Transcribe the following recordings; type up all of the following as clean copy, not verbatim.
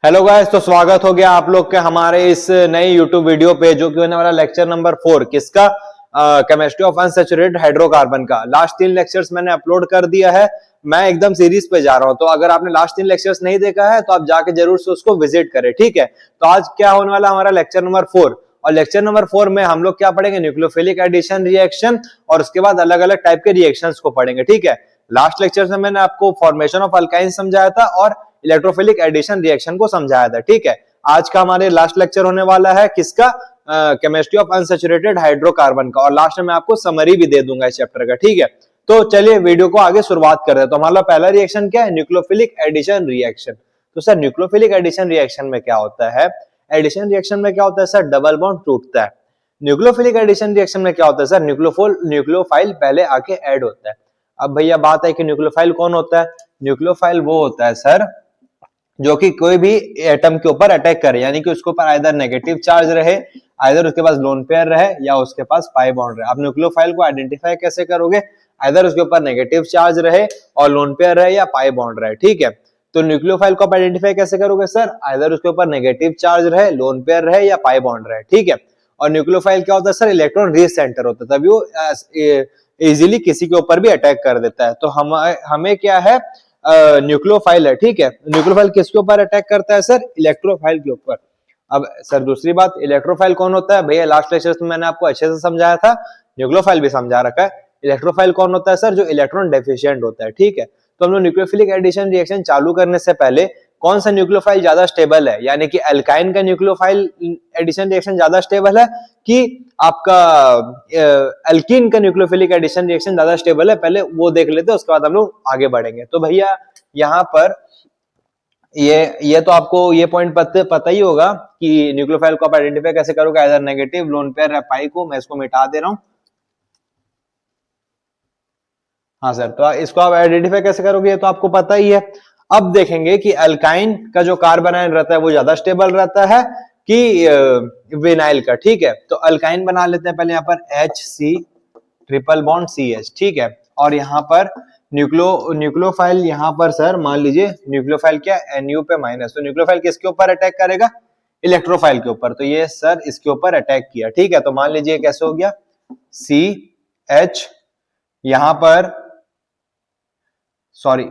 Hello guys, तो स्वागत हो गया आप लोग के हमारे इस नए यूट्यूब वीडियो पे जो कि होने वाला लेक्चर नंबर 4 किसका केमिस्ट्री ऑफ अनसैचुरेटेड हाइड्रोकार्बन का। लास्ट 3 लेक्चर्स मैंने अपलोड कर दिया है। मैं एकदम सीरीज पे जा रहा हूं, तो अगर आपने लास्ट 3 लेक्चर्स नहीं देखा है तो आप जाके जरूर से उसको विजिट करें, ठीक है। तो आज क्या होने वाला हमारा लेक्चर नंबर 4, और लेक्चर नंबर 4 में हम लोग क्या पढ़ेंगे, न्यूक्लियोफिलिक एडिशन रिएक्शन, और उसके बाद अलग अलग टाइप के रिएक्शंस को पढ़ेंगे, ठीक है। लास्ट लेक्चर में मैंने आपको फॉर्मेशन ऑफ अल्काइन समझाया था और इलेक्ट्रोफिलिक एडिशन रिएक्शन को समझाया था, ठीक है। आज का हमारे लास्ट लेक्चर होने वाला है किसका, केमिस्ट्री ऑफ अनसैचुरेटेड हाइड्रोकार्बन का, और लास्ट में मैं आपको समरी भी दे दूंगा इस चैप्टर का, ठीक है। तो चलिए वीडियो को आगे शुरुआत कर रहे हैं। तो हमारा पहला रिएक्शन क्या है, न्यूक्लियोफिलिक एडिशन रिएक्शन। तो सर न्यूक्लियोफिलिक एडिशन रिएक्शन में क्या होता है, एडिशन रिएक्शन में क्या होता है सर, डबल बॉन्ड टूटता है। न्यूक्लियोफिलिक एडिशन रिएक्शन में क्या होता है सर, न्यूक्लियोफाइल पहले आके ऐड होता है। अब भैया बात है कि न्यूक्लियोफाइल कौन होता है, न्यूक्लियोफाइल वो होता है सर जो कि कोई भी एटम के ऊपर अटैक करे, यानी कि उसके ऊपर आइदर नेगेटिव चार्ज रहे, आइदर उसके पास लोन पेयर रहे, या उसके पास पाई बॉन्ड रहे। आप न्यूक्लियोफाइल को आइडेंटिफाई कैसे करोगे, आइदर उसके ऊपर नेगेटिव चार्ज रहे और लोन पेयर रहे या पाई बॉन्ड रहे, ठीक है। तो न्यूक्लियोफाइल को आप आइडेंटिफाई कैसे करोगे सर, आइदर उसके ऊपर नेगेटिव चार्ज रहे, लोन पेयर रहे या पाई बॉन्ड रहे, ठीक है। और न्यूक्लियोफाइल क्या होता है सर, इलेक्ट्रॉन रिसेंटर होता है, तभी वो इजीली किसी के ऊपर भी अटैक कर देता है। तो हमें क्या है, न्यूक्लियोफाइल है, ठीक है। न्यूक्लियोफाइल किसके ऊपर अटैक करता है सर, इलेक्ट्रोफाइल के ऊपर। अब सर दूसरी बात, इलेक्ट्रोफाइल कौन होता है भैया, लास्ट लेक्चर में मैंने आपको अच्छे से समझाया था, न्यूक्लियोफाइल भी समझा रखा है। इलेक्ट्रोफाइल कौन होता है सर, जो इलेक्ट्रॉन डेफिशिएंट होता है, ठीक है। तो हम लोग न्यूक्लियोफिलिक एडिशन रिएक्शन चालू करने से पहले कौन सा न्यूक्लियोफाइल ज्यादा स्टेबल है, यानी कि अल्काइन का न्यूक्लियोफाइल एडिशन रिएक्शन ज्यादा स्टेबल है कि आपका अल्कीन का न्यूक्लियोफिलिक एडिशन रिएक्शन ज्यादा स्टेबल है, पहले वो देख लेते हैं, उसके बाद हम लोग आगे बढ़ेंगे। तो भैया यहाँ पर ये तो आपको ये पॉइंट पता ही होगा कि न्यूक्लियोफाइल को आप आइडेंटिफाई कैसे करोगे, आइदर नेगेटिव, लोन पेयर या पाई को। मैं इसको मिटा दे रहा हूं। हाँ सर, तो इसको आप आइडेंटिफाई कैसे करोगे ये तो आपको पता ही है। अब देखेंगे कि अल्काइन का जो कार्बन आयन रहता है वो ज्यादा स्टेबल रहता है कि विनाइल का, ठीक है। तो अल्काइन बना लेते हैं पहले, यहाँ पर HC ट्रिपल बॉन्ड CH, ठीक है। और यहाँ पर न्यूक्लियोफाइल यहाँ पर सर मान लीजिए न्यूक्लियोफाइल क्या, Nu पे माइनस। तो न्यूक्लियोफाइल किसके ऊपर अटैक करेगा, इलेक्ट्रोफाइल के ऊपर। तो ये सर इसके ऊपर अटैक किया, ठीक है। तो मान लीजिए कैसे हो गया, CH यहाँ पर सॉरी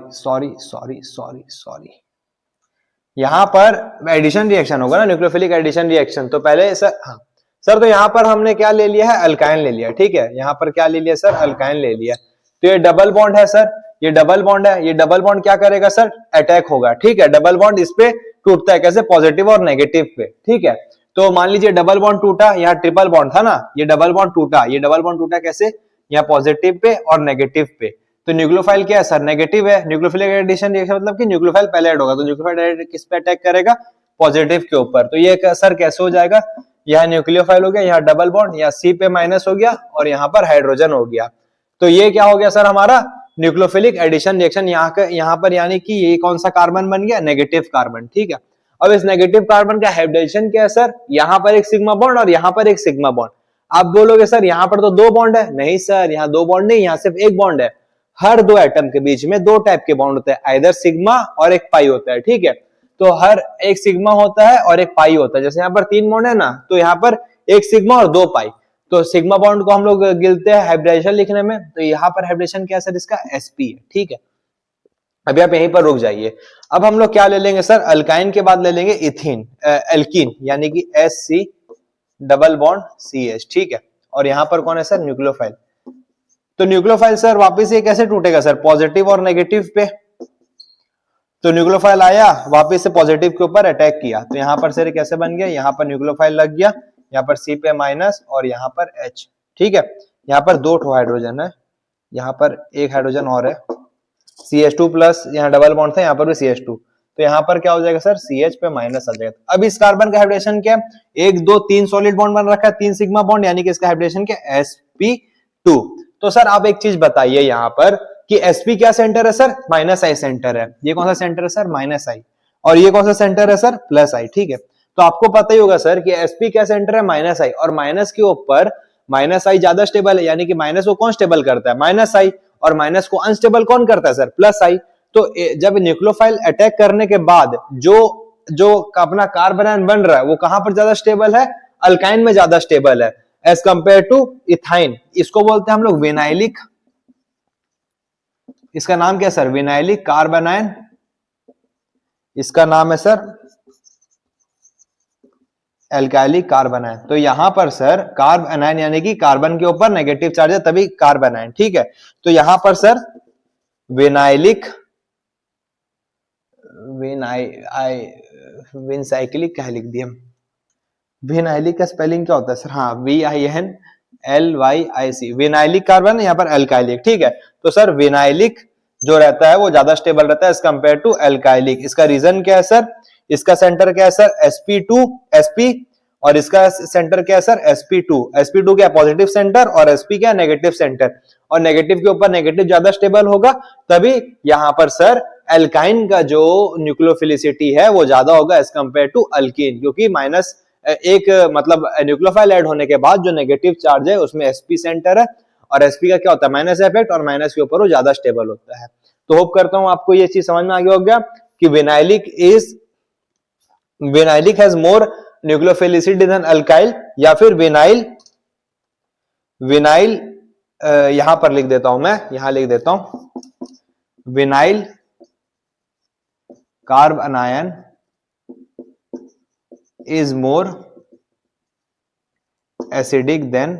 यहाँ पर एडिशन रिएक्शन होगा ना, न्यूक्लियोफिलिक एडिशन रिएक्शन। तो पहले सर, हाँ सर, तो यहाँ पर हमने क्या ले लिया है, अल्काइन ले लिया, ठीक है। यहाँ पर क्या ले लिया सर, अल्काइन ले लिया। तो ये डबल बॉन्ड है सर, ये डबल बॉन्ड है, ये डबल बॉन्ड क्या करेगा सर, अटैक होगा, ठीक है। डबल बॉन्ड इस पे टूटता है कैसे, पॉजिटिव और नेगेटिव पे, ठीक है। तो मान लीजिए डबल बॉन्ड टूटा, यहाँ ट्रिपल बॉन्ड था ना, ये डबल बॉन्ड टूटा, ये डबल बॉन्ड टूटा कैसे, यहाँ पॉजिटिव पे और नेगेटिव पे। तो न्यूक्लियोफाइल क्या है सर, नेगेटिव है। न्यूक्लियोफिलिक एडिशन रिएक्शन मतलब कि न्यूक्लियोफाइल पहले ऐड होगा, तो न्यूक्लियोफाइल किस पे अटैक करेगा, पॉजिटिव के ऊपर। तो ये सर कैसे हो जाएगा, यहाँ न्यूक्लियोफाइल हो गया, यहाँ डबल बॉन्ड, यहाँ C पे माइनस हो गया और यहाँ पर हाइड्रोजन हो गया। तो ये क्या हो गया सर, हमारा न्यूक्लियोफिलिक एडिशन रिएक्शन यहाँ पर, यानी कि ये कौन सा कार्बन बन गया, नेगेटिव कार्बन, ठीक है। अब इस नेगेटिव कार्बन का हाइब्रिडेशन क्या है सर, यहाँ पर एक सिग्मा बॉन्ड और यहाँ पर एक सिग्मा बॉन्ड। आप बोलोगे सर यहाँ पर तो 2 बॉन्ड है, नहीं सर, यहाँ 2 बॉन्ड नहीं, यहाँ सिर्फ 1 बॉन्ड है। हर 2 एटम के बीच में 2 टाइप के बॉन्ड होते हैं, आइदर सिग्मा और एक पाई होता है, ठीक है। तो हर एक सिग्मा होता है और एक पाई होता है। जैसे यहाँ पर 3 बॉन्ड है ना, तो यहाँ पर एक सिग्मा और 2 पाई। तो सिग्मा बॉन्ड को हम लोग गिनते हैं हाइब्रिडेशन लिखने में। तो यहाँ पर हाइब्रिडेशन क्या है सर, इसका sp है, ठीक है। अभी आप यहीं पर रुक जाइए। अब हम लोग क्या ले लेंगे सर, अल्काइन के बाद ले लेंगे इथीन, एल्कीन, यानी कि HC डबल बॉन्ड CH, ठीक है। और यहाँ पर कौन है सर, न्यूक्लियोफाइल। तो न्यूक्लियोफाइल सर वापस ये कैसे टूटेगा सर, पॉजिटिव और नेगेटिव पे। तो न्यूक्लियोफाइल आया वापस से पॉजिटिव के ऊपर अटैक किया, तो यहाँ पर सर कैसे बन गया, यहाँ पर न्यूक्लियोफाइल लग गया, यहाँ पर C पे माइनस और यहाँ पर H, ठीक है। यहाँ पर 2 हाइड्रोजन है, यहाँ पर एक हाइड्रोजन और है, CH2 प्लस, यहाँ डबल बॉन्ड था, यहाँ पर भी CH2। तो यहाँ पर क्या हो जाएगा सर, CH पे माइनस आ जाएगा। अब इस कार्बन का हाइब्रिडेशन क्या है, 1 2 3 सॉलिड बॉन्ड बन रखा है, 3 सिग्मा बॉन्ड, यानी कि इसका हाइब्रिडेशन क्या है, sp2। तो सर आप एक चीज बताइए यहाँ पर कि sp क्या सेंटर है सर, -i सेंटर है। ये कौन सा सेंटर है सर, -i, और ये कौन सा सेंटर है सर, +i, ठीक है। तो आपको पता ही होगा सर कि sp क्या सेंटर है, -i, और माइनस के ऊपर -i ज्यादा स्टेबल है, यानी कि माइनस को कौन स्टेबल करता है, -i, और माइनस को अनस्टेबल कौन करता है सर, +i। तो जब न्यूक्लियोफाइल अटैक करने के बाद जो जो अपना कार्बन आयन बन रहा है वो कहां पर ज्यादा स्टेबल है, अल्काइन में ज्यादा स्टेबल है एज कंपेयर टू इथाइन। इसको बोलते हैं हम लोग विनाइलिक, इसका नाम क्या है सर, विनाइलिक कार्बन आयन, इसका नाम है सर एल्काइलिक कार्बन आयन। तो यहां पर सर कार्बन आयन यानी कि कार्बन के ऊपर नेगेटिव चार्ज है तभी कार्बन आयन, ठीक है। तो यहां पर सर विनाइलिक, विनसाइक्लिक क्या लिख दिया, विनाइलिक का स्पेलिंग क्या होता है सर, हाँ VINLYIC, विनाइलिक कार्बन, यहाँ पर एल्काइलिक, ठीक है। तो सर विनाइलिक जो रहता है वो ज्यादा स्टेबल रहता है एज कंपेयर टू एल्काइलिक। इसका रीजन क्या है सर, इसका सेंटर क्या है सर sp, और इसका सेंटर क्या है सर sp2 क्या पॉजिटिव सेंटर और sp क्या नेगेटिव सेंटर, और नेगेटिव के ऊपर नेगेटिव ज्यादा स्टेबल होगा तभी यहाँ पर सर एल्काइन का जो न्यूक्लियोफिलिसिटी है वो ज्यादा होगा एज कंपेयर टू अल्कीन, क्योंकि माइनस एक मतलब न्यूक्लियोफाइल ऐड होने के बाद जो नेगेटिव चार्ज है उसमें sp सेंटर है और sp का क्या होता है माइनस इफेक्ट, और माइनस के ऊपर वो ज्यादा स्टेबल होता है। तो होप करता हूं आपको ये चीज समझ में आ गया होगा कि vinylic has more nucleophilicity than alkyl, या फिर विनाइल यहां पर लिख देता हूं मैं, यहां लिख देता हूं vinyl carbon ion is more acidic than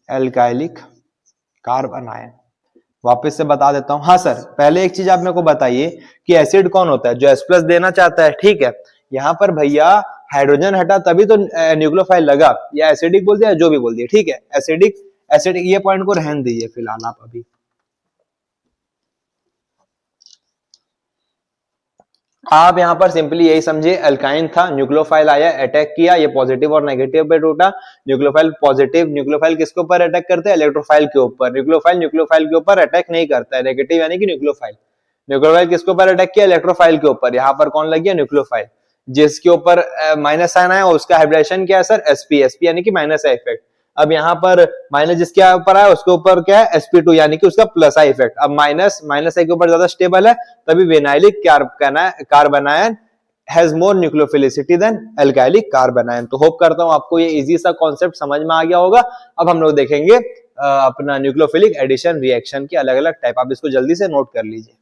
alkylic carbon ion. वापस से बता देता हूं, हाँ सर पहले एक चीज आप मेरे को बताइए कि एसिड कौन होता है, जो H+ देना चाहता है, ठीक है। यहां पर भैया हाइड्रोजन हटा तभी तो न्यूक्लियोफाइल लगा, या एसिडिक बोल दिया जो भी बोल दिया, ठीक है। एसिडिक ये पॉइंट को रहने दीजिए फिलहाल आप अभी। आप यहां पर सिंपली यही समझिए अल्काइन था, न्यूक्लियोफाइल आया अटैक किया, ये पॉजिटिव और नेगेटिव पे टूटा। न्यूक्लियोफाइल पॉजिटिव, न्यूक्लियोफाइल किसके ऊपर अटैक करते हैं, इलेक्ट्रोफाइल के ऊपर। न्यूक्लियोफाइल के ऊपर अटैक नहीं करता है, नेगेटिव यानी कि न्यूक्लियोफाइल किसके ऊपर अटैक किया, इलेक्ट्रोफाइल के ऊपर। यहाँ पर कौन लग गया, न्यूक्लियोफाइल। जिसके ऊपर माइनस साइन आया उसका हाइब्रिडेशन क्या है सर, sp यानी कि माइनस आई इफेक्ट। अब यहाँ पर माइनस जिसके ऊपर आया उसके ऊपर क्या है, sp2 यानी कि उसका प्लस आई इफेक्ट। अब माइनस आई के ऊपर ज्यादा स्टेबल है तभी vinylic carbon ion has more nucleophilicity than alkylic carbon ion. तो होप करता हूं आपको ये इजी सा कॉन्सेप्ट समझ में आ गया होगा। अब हम लोग देखेंगे अपना न्यूक्लियोफिलिक एडिशन रिएक्शन की अलग अलग टाइप, आप इसको जल्दी से नोट कर लीजिए।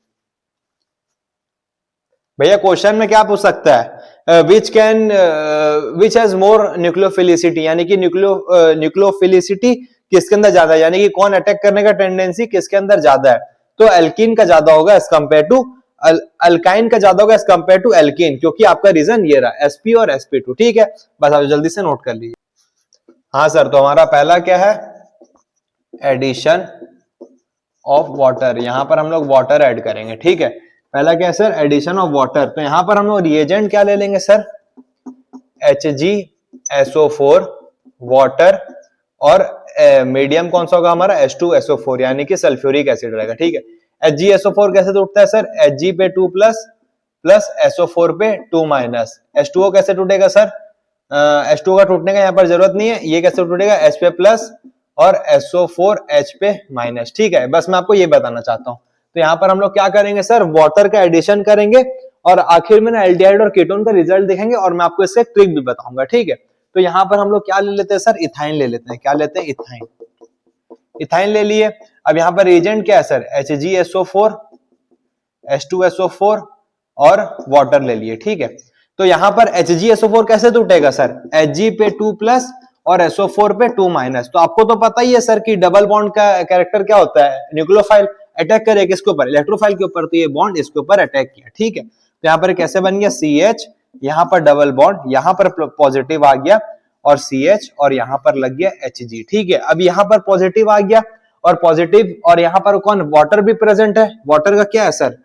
भैया क्वेश्चन में क्या पूछ सकता है, विच हैज मोर न्यूक्लियोफिलिसिटी, यानी कि न्यूक्लियोफिलिसिटी किसके अंदर ज्यादा है, यानी कि कौन अटैक करने का टेंडेंसी किसके अंदर ज्यादा है। तो एल्कीन का ज्यादा होगा एज कंपेयर टू अल्काइन का ज्यादा होगा एज कंपेयर टू एल्कीन, क्योंकि आपका रीजन ये रहा sp और sp2, ठीक है। बस आप जल्दी से नोट कर लीजिए। हाँ सर, तो हमारा पहला क्या है, एडिशन ऑफ वाटर। यहां पर हम लोग वाटर ऐड करेंगे, ठीक है। पहला क्या है सर, एडिशन ऑफ वाटर। तो यहां पर हम लोग रिएजेंट क्या ले लेंगे सर, HgSO4 वाटर, और मीडियम कौन सा होगा हमारा, H2SO4 यानी कि सल्फ्यूरिक एसिड रहेगा, ठीक है। HgSO4 कैसे टूटता है सर, Hg पे 2 प्लस SO4 पे 2 माइनस। H2O कैसे टूटेगा सर, H2O का टूटने का यहाँ पर जरूरत नहीं है, ये कैसे टूटेगा, H पे प्लस और SO4H पे माइनस, ठीक है। बस मैं आपको ये बताना चाहता हूँ। तो यहाँ पर हम लोग क्या करेंगे सर, वाटर का एडिशन करेंगे और आखिर में ना एल्डिहाइड और कीटोन का रिजल्ट देखेंगे, और मैं आपको इससे ट्रिक भी बताऊंगा, ठीक है। तो यहाँ पर हम लोग क्या ले लेते हैं सर, इथाइन ले लेते हैं। क्या लेते हैं, इथाइन ले लिए। अब यहाँ पर एजेंट क्या है सर, HgSO4, H2SO4 और वाटर ले लिए, ठीक है। तो यहाँ पर HgSO4 कैसे टूटेगा सर, Hg पे 2 प्लस और SO4 पे 2 माइनस। तो आपको तो पता ही है सर कि डबल बॉन्ड का कैरेक्टर क्या होता है, न्यूक्लियोफाइल अटैक करे किसके ऊपर, इलेक्ट्रोफाइल के ऊपर, तो ये बॉन्ड इसके ऊपर अटैक किया, ठीक है। तो यहाँ पर कैसे बन गया, CH, यहाँ पर डबल बॉन्ड, यहाँ पर पॉजिटिव आ गया और CH, और यहाँ पर लग गया Hg, ठीक है। अब यहाँ पर पॉजिटिव आ गया और पॉजिटिव, और यहाँ पर कौन, वाटर भी प्रेजेंट है। वाटर का क्या है सर,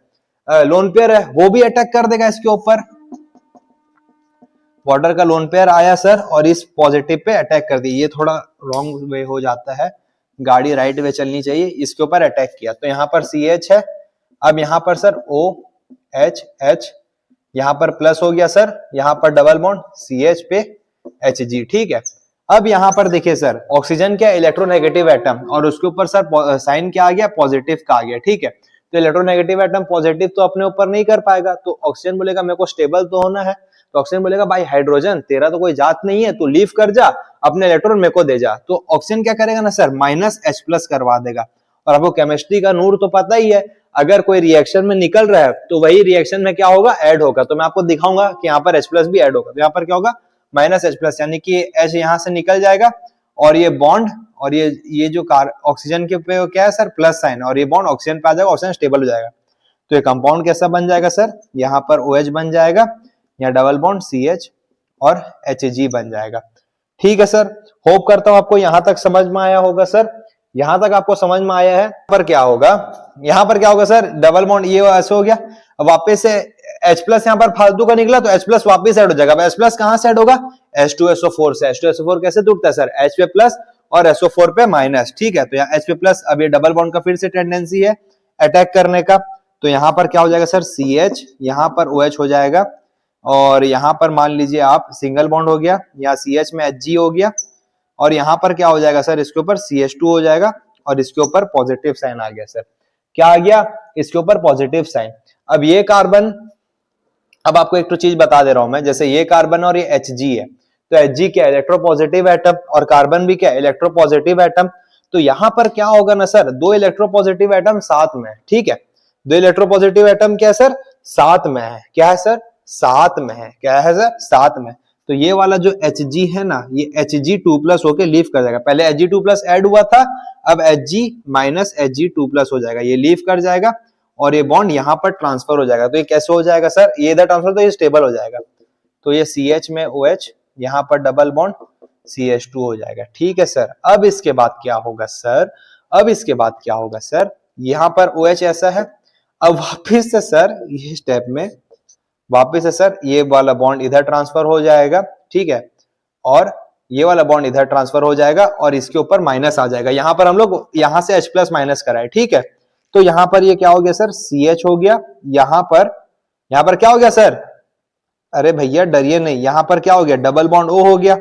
लोन पेयर है, वो भी अटैक कर देगा इसके ऊपर। वाटर का लोन पेयर आया सर और इस पॉजिटिव पे अटैक कर दिया। ये थोड़ा रॉन्ग वे हो जाता है, गाड़ी राइट वे चलनी चाहिए। इसके ऊपर अटैक किया तो यहाँ पर CH है। अब यहाँ पर सर OH, यहाँ पर प्लस हो गया सर, यहाँ पर डबल बॉन्ड CH पे Hg, ठीक है। अब यहाँ पर देखिए सर, ऑक्सीजन क्या इलेक्ट्रोनेगेटिव एटम, और उसके ऊपर सर साइन क्या आ गया, पॉजिटिव का आ गया, ठीक है। तो इलेक्ट्रोनेगेटिव एटम पॉजिटिव तो अपने ऊपर नहीं कर पाएगा, तो ऑक्सीजन बोलेगा मेरे को स्टेबल तो होना है, तो ऑक्सीजन बोलेगा भाई हाइड्रोजन तेरा तो कोई जात नहीं है, तू लीव कर जा, अपने इलेक्ट्रॉन मेरे को दे जा। तो ऑक्सीजन क्या करेगा ना सर, -H+ करवा देगा। और आपको केमिस्ट्री का नूर तो पता ही है, अगर कोई रिएक्शन में निकल रहा है तो वही रिएक्शन में क्या होगा, ऐड होगा। तो मैं आपको दिखाऊंगा कि यहाँ पर H+ भी ऐड होगा, तो यहाँ पर क्या होगा -H+, यानी कि H यहाँ से निकल जाएगा और ये बॉन्ड और ये जो ऑक्सीजन के पे क्या है सर, प्लस साइन, और ये बॉन्ड ऑक्सीजन पे आ जाएगा, ऑक्सीजन स्टेबल हो जाएगा। तो ये कंपाउंड कैसा बन जाएगा सर, यहाँ पर OH बन जाएगा, यहाँ डबल बॉन्ड CH और Hg बन जाएगा। ठीक है सर, होप करता हूं आपको यहां तक समझ में आया होगा सर। यहां तक आपको समझ में आया है। पर क्या होगा, यहाँ पर क्या होगा सर, डबल बॉन्ड ये ऐसे हो गया, अब वापस से H+ यहाँ पर फालतू का निकला तो H+ वापस ऐड हो जाएगा। H+ कहां से ऐड होगा, H2SO4 से। H2SO4 कैसे टूटता है सर, H पे प्लस और SO4 पे माइनस। ठीक है, तो यहाँ H पे प्लस, अब ये डबल बॉन्ड का फिर से टेंडेंसी है अटैक करने का, तो यहाँ पर क्या हो जाएगा सर, CH, यहाँ पर OH हो जाएगा, और यहाँ पर मान लीजिए आप सिंगल बॉन्ड हो गया, यहाँ CH में Hg हो गया, और यहाँ पर क्या हो जाएगा सर, इसके ऊपर CH2 हो जाएगा, और इसके ऊपर पॉजिटिव साइन आ गया सर। क्या आ गया, इसके ऊपर पॉजिटिव साइन। अब ये कार्बन, अब आपको एक तो चीज बता दे रहा हूं मैं, जैसे ये कार्बन और ये Hg है, तो Hg क्या है, इलेक्ट्रोपॉजिटिव एटम, और कार्बन भी क्या है, इलेक्ट्रोपॉजिटिव एटम। तो यहाँ पर क्या होगा ना सर, दो इलेक्ट्रोपॉजिटिव एटम साथ में है। ठीक है, दो इलेक्ट्रोपॉजिटिव एटम क्या है सर, साथ में है। क्या है सर, साथ में है। क्या है सर, साथ में। तो ये वाला जो Hg है ना, ये Hg2+ होके लीव कर जाएगा। पहले Hg2+ ऐड हुआ था, अब Hg माइनस Hg2+ हो जाएगा, ये लीव कर जाएगा, और ये बॉन्ड यहाँ पर ट्रांसफर हो जाएगा। तो ये कैसे हो जाएगा सर, ये इधर ट्रांसफर, तो ये स्टेबल हो जाएगा। तो ये CH में OH, यहाँ पर डबल बॉन्ड CH2 हो जाएगा। ठीक है सर, अब इसके बाद क्या होगा सर, अब इसके बाद क्या होगा सर, यहाँ पर OH ऐसा है, अब वापिस से सर ये स्टेप में वापिस से सर ये वाला बॉन्ड इधर ट्रांसफर हो जाएगा। ठीक है, और ये वाला बॉन्ड इधर ट्रांसफर हो जाएगा, और इसके ऊपर माइनस आ जाएगा। यहाँ पर हम लोग यहाँ से H+ माइनस कराए। ठीक है, तो यहाँ पर ये क्या हो गया सर, CH हो गया, यहाँ पर क्या हो गया सर, अरे भैया डरिए नहीं, यहाँ पर क्या हो गया, डबल बॉन्ड O हो गया,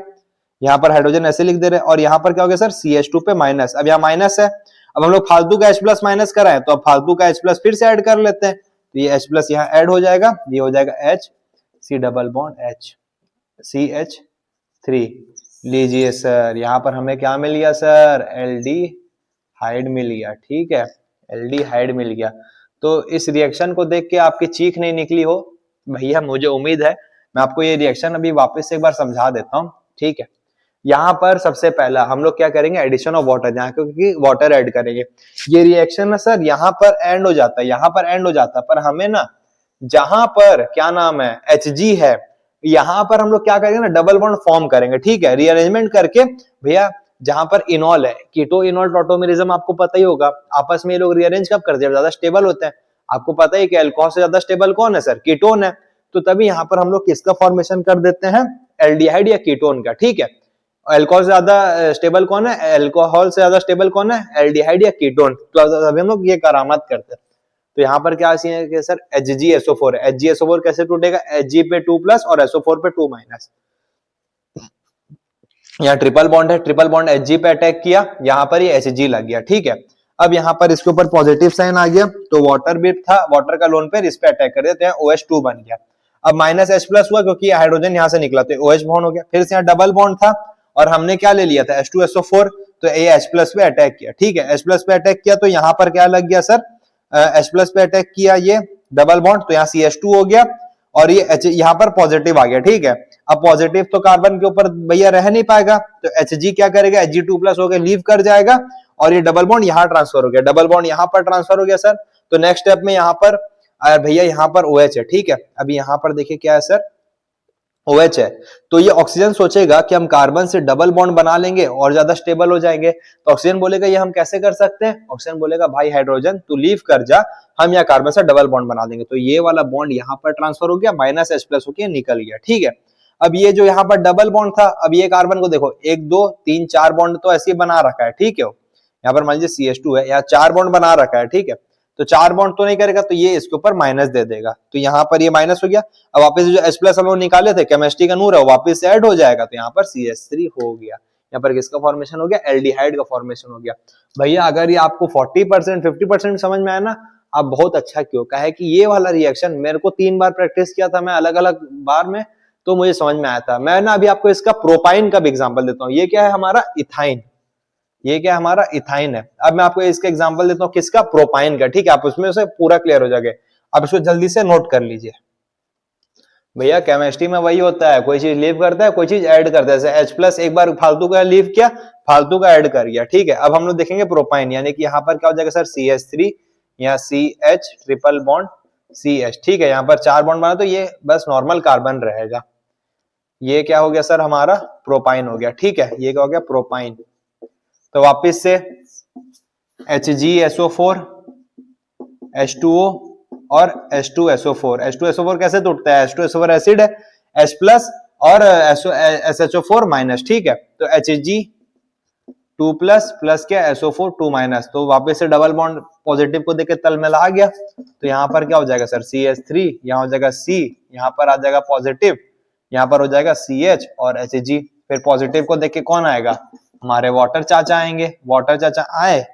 यहाँ पर हाइड्रोजन ऐसे लिख दे रहे, और यहाँ पर क्या हो गया सर, CH2 पे माइनस। अब यहाँ माइनस है, अब हम लोग फालतू का H+ माइनस कराए, तो अब फालतू का H+ फिर से ऐड कर लेते हैं, तो ये H+ यहाँ ऐड हो जाएगा, ये हो जाएगा H, C double bond H, CH3। लीजिए सर, यहाँ पर हमें क्या मिल गया सर, एल्डिहाइड मिल गया। ठीक है, एल्डिहाइड मिल गया। तो इस रिएक्शन को देख के आपकी चीख नहीं निकली हो भैया, मुझे उम्मीद है। मैं आपको ये रिएक्शन अभी वापस से एक बार समझा देता हूँ। ठीक है, यहाँ पर सबसे पहला हम लोग क्या करेंगे, एडिशन ऑफ वाटर, यहाँ क्योंकि वाटर ऐड करेंगे। ये रिएक्शन ना सर यहाँ पर एंड हो जाता है, यहाँ पर एंड हो जाता है, पर हमें ना जहां पर क्या नाम है Hg है, यहाँ पर हम लोग क्या करेंगे ना, डबल बॉन्ड फॉर्म करेंगे। ठीक है, रीअरेंजमेंट करके भैया, जहां पर इनॉल है, कीटो इनॉल टॉटोमेरिज्म आपको पता ही होगा, आपस में ये लोग रीअरेंज कब करते हैं, ज्यादा स्टेबल होते हैं। आपको पता है कि अल्कोहल से ज्यादा स्टेबल कौन है सर, कीटोन है। तो तभी यहाँ पर हम लोग किसका फॉर्मेशन कर देते हैं, एल्डिहाइड या कीटोन का। ठीक है, अल्कोहल से ज्यादा स्टेबल कौन है, अल्कोहल से ज्यादा स्टेबल कौन है, एल्डिहाइड या कीटोन। तो अभी हम लोग ये करामत करते हैं। तो यहाँ पर क्या सीन है कि सर HgSO4 है, HgSO4 कैसे टूटेगा, Hg पे 2+ और SO4 पे 2-। यहाँ ट्रिपल बॉन्ड है, ट्रिपल बॉन्ड Hg पे अटैक किया, यहाँ पर ये Hg लग गया। ठीक है, अब यहाँ पर इसके ऊपर पॉजिटिव साइन आ गया, तो वाटर भी था, वाटर का लोन पेयर इस पे अटैक कर दिया, तो यहाँ OH2 बन गया। अब -H+ हुआ क्योंकि हाइड्रोजन यहाँ से निकला, तो OH बॉन्ड हो गया। फिर से यहाँ डबल बॉन्ड था, और हमने क्या ले लिया था, H2SO4, तो ये H+ पे अटैक किया। ठीक है, H+ पे अटैक किया, तो यहाँ पर क्या लग गया सर, H+ पे अटैक किया, ये डबल बॉन्ड, तो यहाँ CH2 हो गया, और ये H यहाँ पर पॉजिटिव आ गया। ठीक है, अब पॉजिटिव तो कार्बन के ऊपर भैया रह नहीं पाएगा, तो Hg क्या करेगा, Hg2+ होकर लीव कर जाएगा, और ये डबल बॉन्ड यहाँ ट्रांसफर हो गया, डबल बॉन्ड यहाँ पर ट्रांसफर हो गया सर। तो नेक्स्ट स्टेप में यहाँ पर भैया यहाँ पर OH है। ठीक है, अभी यहाँ पर देखिए क्या है सर, OH है, तो ये ऑक्सीजन सोचेगा कि हम कार्बन से डबल बॉन्ड बना लेंगे और ज्यादा स्टेबल हो जाएंगे। तो ऑक्सीजन बोलेगा ये हम कैसे कर सकते हैं, ऑक्सीजन बोलेगा भाई हाइड्रोजन तू लीव कर जा, हम यहाँ कार्बन से डबल बॉन्ड बना देंगे। तो ये वाला बॉन्ड यहाँ पर ट्रांसफर हो गया, -H+ होके निकल गया। ठीक है, अब ये जो यहाँ पर डबल बॉन्ड था, अब ये कार्बन को देखो 1 2 3 4 बॉन्ड तो ऐसे बना रखा है। ठीक है, यहाँ पर मान लीजिए CH2 है, यहाँ 4 बॉन्ड बना रखा है। ठीक है, तो 4 बॉन्ड तो नहीं करेगा, तो ये इसके ऊपर माइनस दे देगा, तो यहाँ पर ये माइनस हो गया। अब वापस जो H+ हम लोग निकाले थे, केमिस्ट्री का नूर है, वापस से ऐड हो जाएगा, तो यहाँ पर CH3 हो गया। यहाँ पर किसका फॉर्मेशन हो गया, एल्डिहाइड का फॉर्मेशन हो गया। भैया अगर ये आपको 40% 50% समझ में आया ना, आप बहुत अच्छा क्यों, कहा है कि ये वाला रिएक्शन मेरे को 3 बार प्रैक्टिस किया था मैं अलग अलग बार में, तो मुझे समझ में आया था। मैं ना अभी आपको इसका प्रोपाइन का भी एग्जांपल देता हूँ। ये क्या है हमारा इथाइन, ये क्या हमारा इथाइन है। अब मैं आपको इसका एग्जांपल देता हूँ किसका, प्रोपाइन का, ठीक है। आप उसमें से पूरा क्लियर हो जाएगा। आप इसको जल्दी से नोट कर लीजिए भैया। केमिस्ट्री में वही होता है, कोई चीज लीव करता है, कोई चीज ऐड करता है। जैसे H प्लस एक बार फालतू का लीव किया, फालतू का ऐड कर गया, ठीक है। अब हम लोग देखेंगे प्रोपाइन, यानी कि यहाँ पर क्या हो जाएगा सर, CH3 या CH ट्रिपल बॉन्ड CH, ठीक है। यहाँ पर 4 बॉन्ड बना तो ये बस नॉर्मल कार्बन रहेगा। ये क्या हो गया सर हमारा प्रोपाइन हो गया, ठीक है। ये क्या हो गया प्रोपाइन। तो वापिस से HgSO4 H2O और H2SO4। H2SO4 कैसे टूटता है, H2SO4 एसिड है, H प्लस और SHO4 माइनस, ठीक है। तो Hg 2 प्लस प्लस क्या SO4 2 माइनस, तो वापस से डबल बॉन्ड पॉजिटिव को देके तल में ला गया। तो यहाँ पर क्या हो जाएगा सर CH3, यहाँ हो जाएगा C, यहाँ पर आ जाएगा पॉजिटिव, यहाँ पर हो जाएगा CH और Hg। फिर पॉजिटिव को देख के कौन आएगा, हमारे वाटर चाचा आएंगे। वाटर चाचा आए,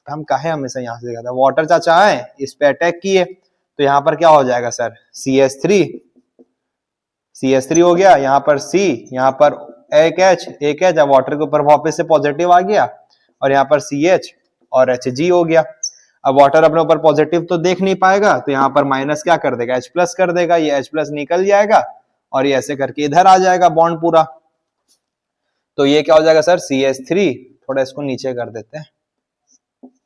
हम काहे हमेशा यहाँ से देखा था, वाटर चाचा आए, इस पे अटैक किए, तो यहाँ पर क्या हो जाएगा सर CH3 हो गया, यहाँ पर C, यहाँ पर एक H, अब वाटर के ऊपर वापस से पॉजिटिव आ गया और यहाँ पर CH और Hg हो गया। अब वाटर अपने ऊपर पॉजिटिव तो देख नहीं पाएगा, तो यहाँ पर माइनस क्या कर देगा, H प्लस कर देगा, ये H प्लस निकल जाएगा और ये ऐसे करके इधर आ जाएगा बॉन्ड पूरा। तो ये क्या हो जाएगा सर CH3, थोड़ा इसको नीचे कर देते हैं,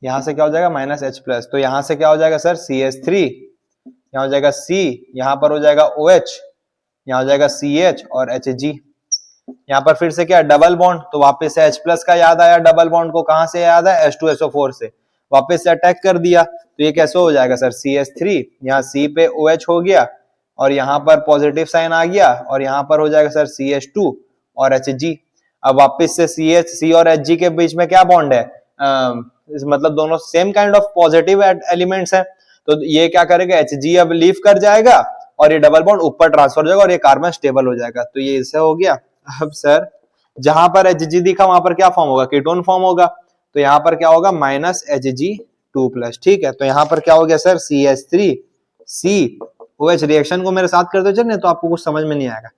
यहां से क्या हो जाएगा माइनस H प्लस, तो यहां से क्या हो जाएगा सर CH3, यहाँ हो जाएगा C, यहाँ पर हो जाएगा OH, यहाँ हो जाएगा CH और Hg। यहाँ पर फिर से क्या डबल बॉन्ड, तो वापस से H प्लस का याद आया, डबल बॉन्ड को कहां से याद है, H2SO4 से, वापस से अटैक कर दिया। तो ये कैसे हो जाएगा सर CH3, यहाँ C पे OH हो गया और यहाँ पर पॉजिटिव साइन आ गया और यहाँ पर हो जाएगा सर CH2 और Hg। अब वापस से C और Hg के बीच में क्या बॉन्ड है, मतलब दोनों same kind of positive elements हैं। तो ये क्या करेगा, Hg अब लीव कर जाएगा और ये डबल बॉन्ड ऊपर ट्रांसफर हो जाएगा और ये कार्बन स्टेबल हो जाएगा। तो ये इससे हो गया। अब सर जहां पर Hg दिखा वहां पर क्या फॉर्म होगा, कीटोन फॉर्म होगा। तो यहाँ पर क्या होगा माइनस Hg2 प्लस, ठीक है। तो यहाँ पर क्या हो गया सर CH3 COH, रिएक्शन को मेरे साथ करते चलिए, नहीं तो आपको कुछ समझ में नहीं आएगा।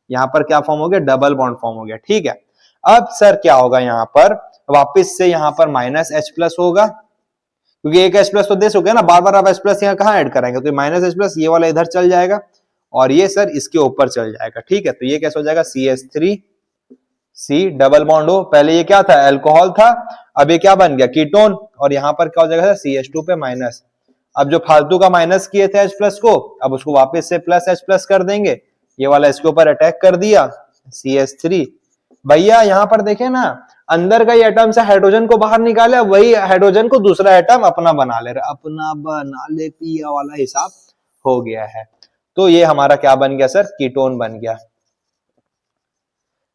यहाँ पर क्या फॉर्म हो गया, डबल बॉन्ड फॉर्म हो गया, ठीक है। अब सर क्या होगा, यहाँ पर वापस से यहाँ पर माइनस H प्लस होगा, क्योंकि एक H प्लस तो दे चुके हैं ना, बार बार आप H प्लस यहाँ कहाँ ऐड कराएंगे, तो माइनस H प्लस ये वाला इधर चल जाएगा और ये सर इसके ऊपर चल जाएगा, ठीक है। तो ये कैसे हो जाएगा CH3 C डबल बॉन्ड हो, पहले ये क्या था अल्कोहल था, अब ये क्या बन गया कीटोन, और यहाँ पर क्या हो जाएगा CH2 पे माइनस। अब जो फालतू का माइनस किए थे H प्लस को, अब उसको वापस से प्लस H प्लस कर देंगे, ये वाला इसके ऊपर अटैक कर दिया CH3। भैया यहाँ पर देखें ना, अंदर का एटम से हाइड्रोजन को बाहर निकाले, वही हाइड्रोजन को दूसरा एटम अपना बना ले रहा, अपना बना ले पिया वाला हिसाब हो गया है। तो ये हमारा क्या बन गया सर, कीटोन बन गया।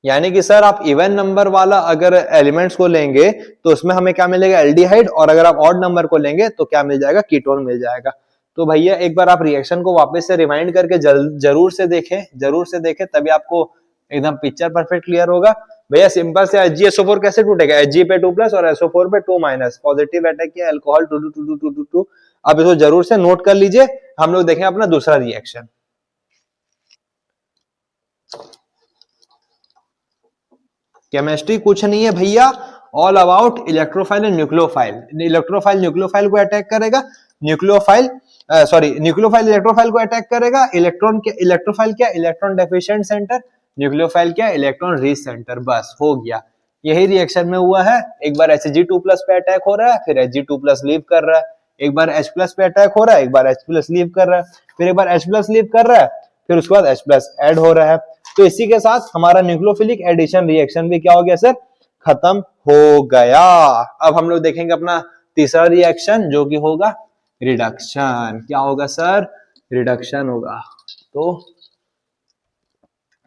यानी कि सर आप इवन नंबर वाला अगर एलिमेंट्स को लेंगे तो उसमें हमें क्या मिलेगा, एल्डिहाइड, और अगर आप ऑड नंबर को लेंगे तो क्या मिल जाएगा, कीटोन मिल जाएगा। तो भैया एक बार आप रिएक्शन को वापस से रिमाइंड करके जरूर से देखें, तभी आपको एकदम पिक्चर परफेक्ट क्लियर होगा। भैया सिंपल से HgSO4 कैसे टूटेगा, Hg पे 2 प्लस और SO4 पे 2 माइनस, पॉजिटिव अटैक किया अल्कोहल 2 अब इसको जरूर से नोट कर लीजिए। हम लोग देखें अपना दूसरा रिएक्शन। केमिस्ट्री कुछ नहीं है भैया, all about electrophile and nucleophile. Electrophile को अटैक करेगा, न्यूक्लियोफाइल इलेक्ट्रोफाइल को अटैक करेगा। इलेक्ट्रोफाइल क्या, इलेक्ट्रॉन डेफिशिएंट सेंटर, न्यूक्लियोफाइल क्या, इलेक्ट्रॉन रिच सेंटर, बस हो गया। यही रिएक्शन में हुआ है। एक बार Hg2 प्लस पे अटैक हो रहा है, फिर Hg2 प्लस लीव कर रहा है, एक बार H प्लस पे अटैक हो रहा है, एक बार H प्लस लीव कर रहा है, फिर एक बार H प्लस लीव कर रहा है, फिर उसके बाद H प्लस ऐड हो रहा है। तो इसी के साथ हमारा न्यूक्लियोफिलिक एडिशन रिएक्शन भी क्या हो गया सर, खत्म हो गया। अब हम लोग देखेंगे अपना तीसरा रिएक्शन, जो कि होगा रिडक्शन। क्या होगा सर, रिडक्शन होगा। तो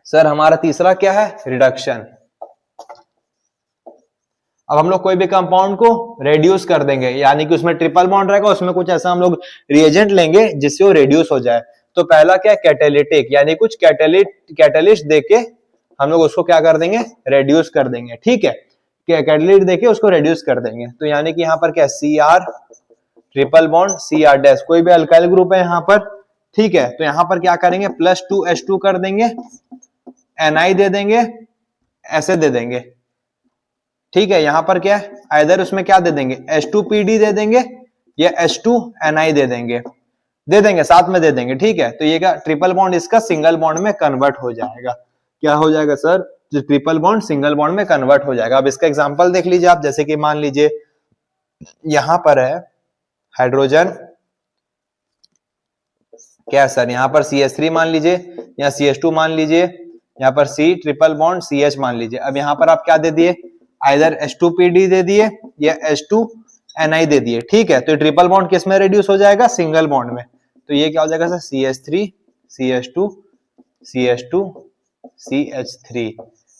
सर हमारा तीसरा क्या है, रिडक्शन। अब हम लोग कोई भी कंपाउंड को रेड्यूस कर देंगे, यानी कि उसमें ट्रिपल बॉन्ड रहेगा, उसमें कुछ ऐसा हम लोग रिएजेंट लेंगे जिससे वो रेड्यूस हो जाए। तो पहला क्या है, कैटेलिटिक, यानी कुछ कैटेलिस्ट देके हम लोग उसको क्या कर देंगे, रेड्यूस कर देंगे, ठीक है। कैटेलिस्ट देके उसको रेड्यूस कर देंगे। तो यानी कि यहाँ पर क्या Cr triple bond Cr dash, कोई भी अल्काइल ग्रुप है यहाँ पर, ठीक है। तो यहाँ पर क्या करेंगे, +2H2 कर देंगे, Ni दे देंगे, ऐसे दे देंगे, ठीक है। यहाँ पर क्या है, इधर उसमें क्या दे देंगे, H2PD दे देंगे या H2Ni दे देंगे साथ में दे देंगे, ठीक है। तो ये क्या, ट्रिपल बॉन्ड इसका सिंगल बॉन्ड में कन्वर्ट हो जाएगा। क्या हो जाएगा सर, जो ट्रिपल बॉन्ड सिंगल बॉन्ड में कन्वर्ट हो जाएगा। अब इसका एग्जांपल देख लीजिए आप, जैसे कि मान लीजिए यहां पर है हाइड्रोजन, क्या सर, यहाँ पर CH3 मान लीजिए, या CH2 मान लीजिए, यहाँ पर C ट्रिपल बॉन्ड CH मान लीजिए। अब यहाँ पर आप क्या दे दिए, आइदर H2PD दे दिए या H2Ni दे दिए, ठीक है। तो ट्रिपल बॉन्ड किस में रिड्यूस हो जाएगा, सिंगल बॉन्ड में। तो ये क्या हो जाएगा sir, CH3 CH2 CH2 CH3।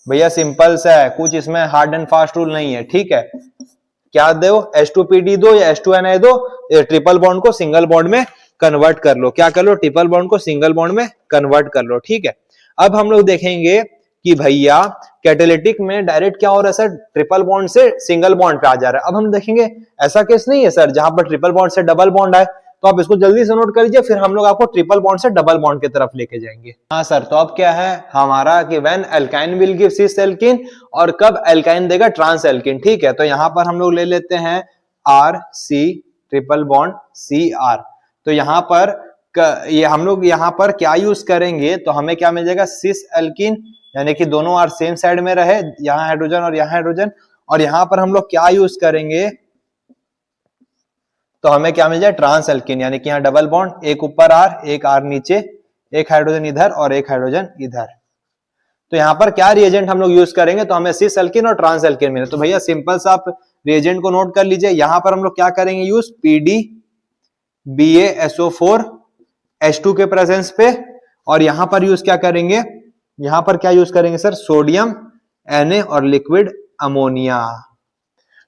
भैया सिंपल सा है, कुछ इसमें हार्ड एंड फास्ट रूल नहीं है, ठीक है। क्या दो, H2PD दो या H2Ni दो, ट्रिपल बॉन्ड को सिंगल बॉन्ड में कन्वर्ट कर लो। क्या कर लो, ट्रिपल बॉन्ड को सिंगल बॉन्ड में कन्वर्ट कर लो, ठीक है। अब हम लोग देखेंगे कि भैया कैटालिटिक में डायरेक्ट क्या हो रहा है सर, ट्रिपल बॉन्ड से सिंगल बॉन्ड पे आ जा रहा है। अब हम देखेंगे ऐसा केस नहीं है सर जहां पर ट्रिपल बॉन्ड से डबल बॉन्ड आए, तो आप इसको जल्दी से नोट कर लीजिए, फिर हम लोग आपको ट्रिपल बॉन्ड से डबल बॉन्ड की तरफ लेके जाएंगे। हाँ सर, तो अब क्या है हमारा कि when alkyne will give cis alkene, और कब अल्काइन देगा ट्रांस एल्कीन, ठीक है। तो यहाँ पर हम लोग ले लेते हैं RC ट्रिपल बॉन्ड CR। तो यहाँ पर ये हम लोग यहाँ पर क्या यूज करेंगे, तो हमें क्या मिल जाएगा, सिस एल्कीन, यानी कि दोनों R सेम साइड में रहे, यहाँ हाइड्रोजन और यहाँ हाइड्रोजन। और यहाँ पर हम लोग क्या यूज करेंगे, तो हमें क्या मिल जाए, ट्रांस एल्कीन, यानी कि यहाँ डबल बॉन्ड, एक ऊपर R एक R नीचे, एक हाइड्रोजन इधर और एक हाइड्रोजन इधर। तो यहाँ पर क्या रिएजेंट हम लोग यूज करेंगे, तो हमें सिस एल्कीन और ट्रांस एल्कीन मिले। तो भैया सिंपल सा आप रिएजेंट को नोट कर लीजिए। यहाँ पर हम लोग क्या करेंगे यूज, PD BaSO4 H2 के प्रेजेंस पे, और यहाँ पर यूज क्या करेंगे, यहाँ पर क्या यूज करेंगे सर, सोडियम Na और लिक्विड अमोनिया।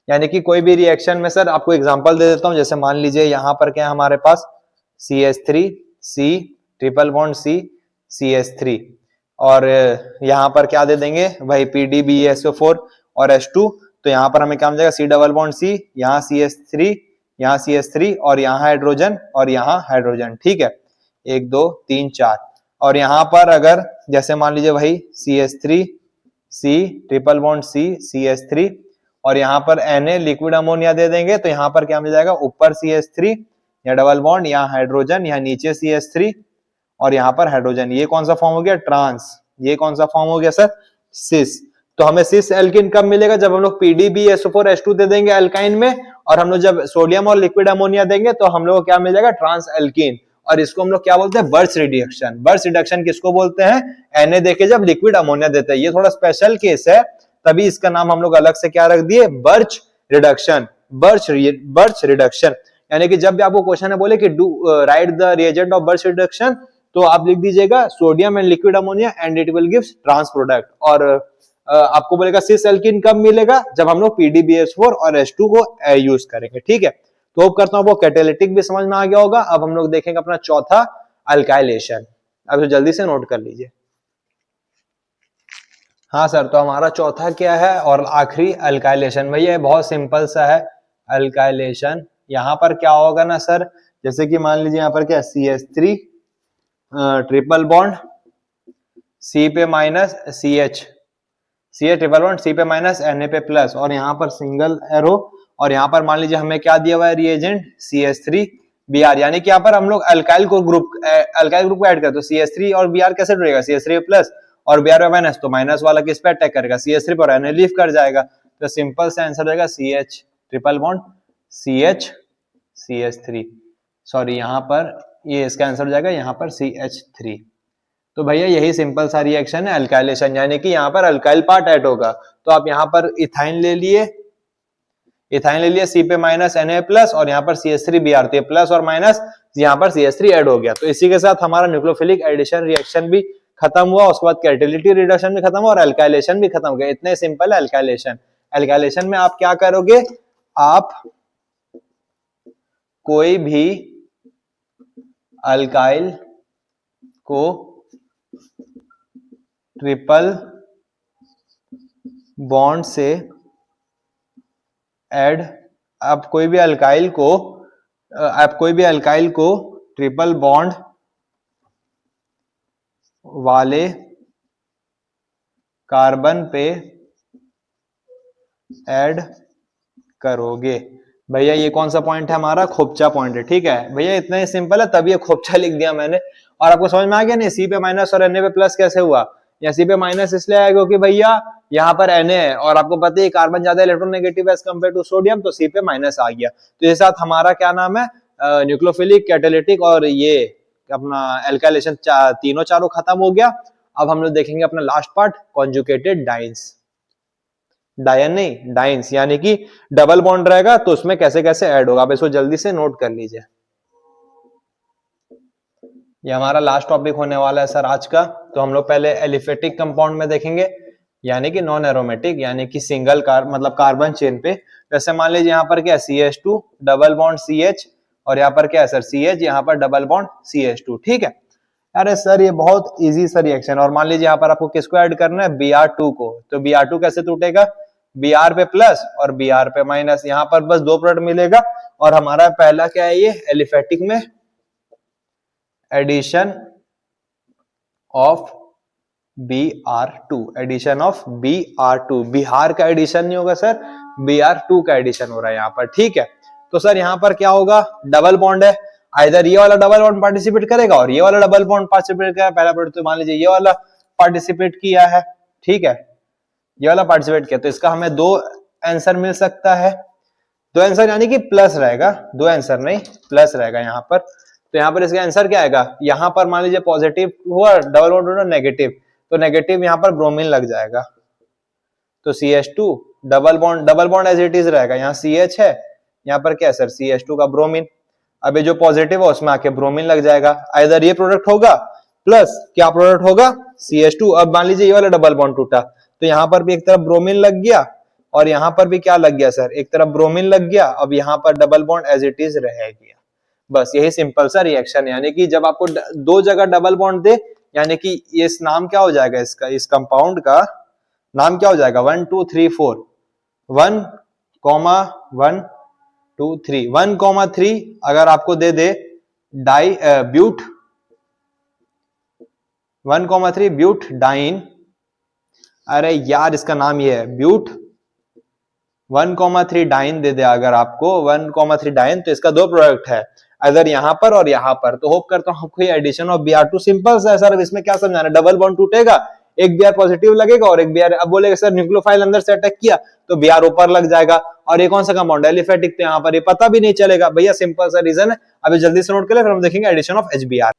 यानी कि कोई भी रिएक्शन में सर, आपको एग्जांपल दे देता हूं, जैसे मान लीजिए यहाँ पर क्या है हमारे पास, CH3 C triple bond C CH3, और यहाँ पर क्या दे देंगे भाई, PD BaSO4 और H2। तो यहाँ पर हमें क्या मिल जाएगा, C डबल बॉन्ड C, यहाँ CH3, यहाँ CH3 और यहाँ हाइड्रोजन और यहाँ हाइड्रोजन, ठीक है। 1 2 3 4। और यहाँ पर अगर जैसे मान लीजिए भाई CH3 C triple bond C CH3, और यहाँ पर Na लिक्विड अमोनिया दे देंगे, तो यहाँ पर क्या मिल जाएगा, ऊपर CH3 या डबल बॉन्ड, यहाँ हाइड्रोजन, यहाँ नीचे CH3 और यहाँ पर हाइड्रोजन। ये कौन सा फॉर्म हो गया, ट्रांस। ये कौन सा फॉर्म हो गया सर, सिस। तो हमें सिस एल्कीन कब मिलेगा, जब हम लोग PDBSO4 H2 दे देंगे अल्काइन में, और हम लोग जब सोडियम और लिक्विड अमोनिया देंगे तो हम लोग को क्या मिल जाएगा, ट्रांस एल्कीन। और इसको हम लोग क्या बोलते हैं, बर्च रिडक्शन। बर्च रिडक्शन किसको बोलते हैं, Na देके जब लिक्विड अमोनिया देते हैं। ये थोड़ा स्पेशल केस है, तभी इसका नाम हम लोग अलग से क्या रख दिए, बर्च रिडक्शन। बर्च रिडक्शन यानी कि जब भी आपको क्वेश्चन है बोले कि do write the reagent of Birch reduction, तो आप लिख दीजिएगा sodium and liquid ammonia and it will gives trans product. और आपको बोलेगा सिस एल्कीन कब मिलेगा, जब हम लोग PDBS4 और H2 को यूज करेंगे, ठीक है। तो होप करता हूं वो कैटालिटिक भी समझ में आ गया होगा। अब हम लोग देखेंगे अपना चौथा अल्काइलेशन। अब तो जल्दी से नोट कर लीजिए। हाँ सर, तो हमारा चौथा क्या है और आखिरी अल्काइलेशन। भैया ये बहुत सिंपल सा है अल्काइलेशन। यहाँ पर क्या होगा ना सर, जैसे कि मान लीजिए यहाँ पर क्या, CH3 ट्रिपल बॉन्ड C पे minus CH triple bond C पे माइनस Na पे प्लस, और यहाँ पर सिंगल एरो, और यहाँ पर मान लीजिए हमें क्या दिया हुआ है रिएजेंट, CH3Br। यानी कि यहाँ पर हम लोग अल्काइल ग्रुप को ऐड करते, तो CH3 और Br कैसे जुड़ेगा, CH3 प्लस और Br पे माइनस, तो माइनस वाला किस पे अटैक करेगा, CH3 पर, Na लीव कर जाएगा। तो सिंपल सा आंसर रहेगा CH triple bond CH3। Sorry, यहाँ पर ये इसका आंसर हो जाएगा यहाँ पर CH3। तो भैया यही सिंपल सा रिएक्शन है अल्काइलेशन, यानी कि यहाँ पर अल्काइल पार्ट ऐड होगा। तो आप यहाँ पर इथाइन ले लिए C पे माइनस Na प्लस, और यहाँ पर CH3Br, तो प्लस और माइनस यहाँ पर CH3 ऐड हो गया। तो इसी के साथ हमारा न्यूक्लियोफिलिक एडिशन रिएक्शन भी खत्म हुआ, उसके बाद कैटालिटिक रिडक्शन भी खत्म हुआ और अल्काइलेशन भी खत्म हो गया। इतने सिंपल है अल्काइलेशन। अल्काइलेशन में आप क्या करोगे, आप कोई भी अल्काइल को ट्रिपल बॉन्ड से ऐड, आप कोई भी अल्काइल को आप कोई भी अल्काइल को ट्रिपल बॉन्ड वाले कार्बन पे ऐड करोगे। भैया ये कौन सा पॉइंट है हमारा, खोपचा पॉइंट है, ठीक है भैया, इतना ही सिंपल है, तभी ये खोपचा लिख दिया मैंने। और आपको समझ में आ गया नहीं सी पे माइनस और Na पे प्लस कैसे हुआ। या सी पे माइनस इसलिए आएगा क्योंकि भैया यहाँ पर Na है और आपको पता है कार्बन ज्यादा इलेक्ट्रोनेगेटिव है एज कम्पेयर टू सोडियम, तो सी पे माइनस आ गया। तो ये साथ हमारा क्या नाम है, न्यूक्लियोफिलिक, कैटालिटिक और ये अपना एल्काइलेशन तीनों चारों खत्म हो गया। अब हम लोग देखेंगे अपना लास्ट पार्ट, कॉन्जुगेटेड डाइन्स। डायन नहीं, डाइन्स, यानी कि डबल बॉन्ड रहेगा तो उसमें कैसे कैसे ऐड होगा, आप इसको जल्दी से नोट कर लीजिए। ये हमारा लास्ट टॉपिक होने वाला है सर आज का। तो हम लोग पहले एलिफेटिक कंपाउंड में देखेंगे, यानी कि नॉन एरोमेटिक, यानी कि सिंगल मतलब कार्बन चेन पे। जैसे मान लीजिए यहाँ पर क्या है, CH2 डबल बॉन्ड CH, और यहाँ पर क्या है सर CH, यहाँ पर डबल बॉन्ड CH2, ठीक है। अरे सर ये बहुत इजी सा रिएक्शन। और मान लीजिए यहाँ पर आपको किसको ऐड करना है, Br2 को। तो Br2 कैसे टूटेगा, Br पे प्लस और Br पे माइनस, यहाँ पर बस दो प्रोडक्ट मिलेगा। और हमारा पहला क्या है, ये एलिफेटिक में addition of Br2, addition of Br2, Bihar का एडिशन नहीं होगा सर, Br2 का एडिशन हो रहा है यहाँ पर, ठीक है। तो सर यहाँ पर क्या होगा, डबल बॉन्ड है, आइदर ये वाला डबल बॉन्ड पार्टिसिपेट करेगा और ये वाला डबल बॉन्ड पार्टिसिपेट करेगा। पहला प्रोडक्ट तो मान लीजिए ये वाला पार्टिसिपेट किया है, ठीक है, ये वाला पार्टिसिपेट किया, तो इसका हमें दो आंसर मिल सकता है। दो आंसर यानी कि प्लस रहेगा, दो आंसर नहीं प्लस रहेगा यहाँ पर। तो यहाँ पर इसका आंसर क्या आएगा, यहाँ पर मान लीजिए पॉजिटिव हुआ, डबल बॉन्ड हुआ नेगेटिव, तो नेगेटिव यहाँ पर ब्रोमीन लग जाएगा। तो CH2 double bond as it is रहेगा, यहाँ CH है, यहाँ पर क्या है सर CH2 का ब्रोमीन। अब ये जो पॉजिटिव है उसमें आके ब्रोमीन लग जाएगा। इधर ये प्रोडक्ट होगा प्लस क्या प्रोडक्ट होगा, CH2। अब मान लीजिए ये वाला डबल बॉन्ड टूटा, तो यहाँ पर भी एक तरफ ब्रोमीन लग गया और यहाँ पर भी क्या लग गया सर, एक तरफ ब्रोमीन लग गया। अब यहाँ पर double bond as it is रह गया। बस यही सिंपल सा रिएक्शन है, यानी कि जब आपको दो जगह डबल बॉन्ड दे, यानी कि इस नाम क्या हो जाएगा, इसका इस कंपाउंड का नाम क्या हो जाएगा, 1 2 3 4, 1 1 2 3, 1 3 अगर आपको दे दे डाई ब्यूट 1 3 ब्यूट डाइन, अरे यार इसका नाम ये है ब्यूट 1 3 डाइन दे दे अगर आपको 1 3 डाइन, तो इसका दो प्रोडक्ट है, अगर यहाँ पर और यहाँ पर। तो होप करता हूँ आपको ये एडिशन ऑफ Br2 सिंपल सा है सर। अब इसमें क्या समझाना, डबल बॉन्ड टूटेगा, एक Br पॉजिटिव लगेगा और एक Br, अब बोलेगा सर न्यूक्लियोफाइल अंदर से अटैक किया तो Br ऊपर लग जाएगा, और ये कौन सा कंपाउंड है, एलिफेटिक, तो यहाँ पर ये पता भी नहीं चलेगा। भैया सिंपल सा रीजन है। अभी जल्दी से नोट कर ले, फिर हम देखेंगे एडिशन ऑफ HBr।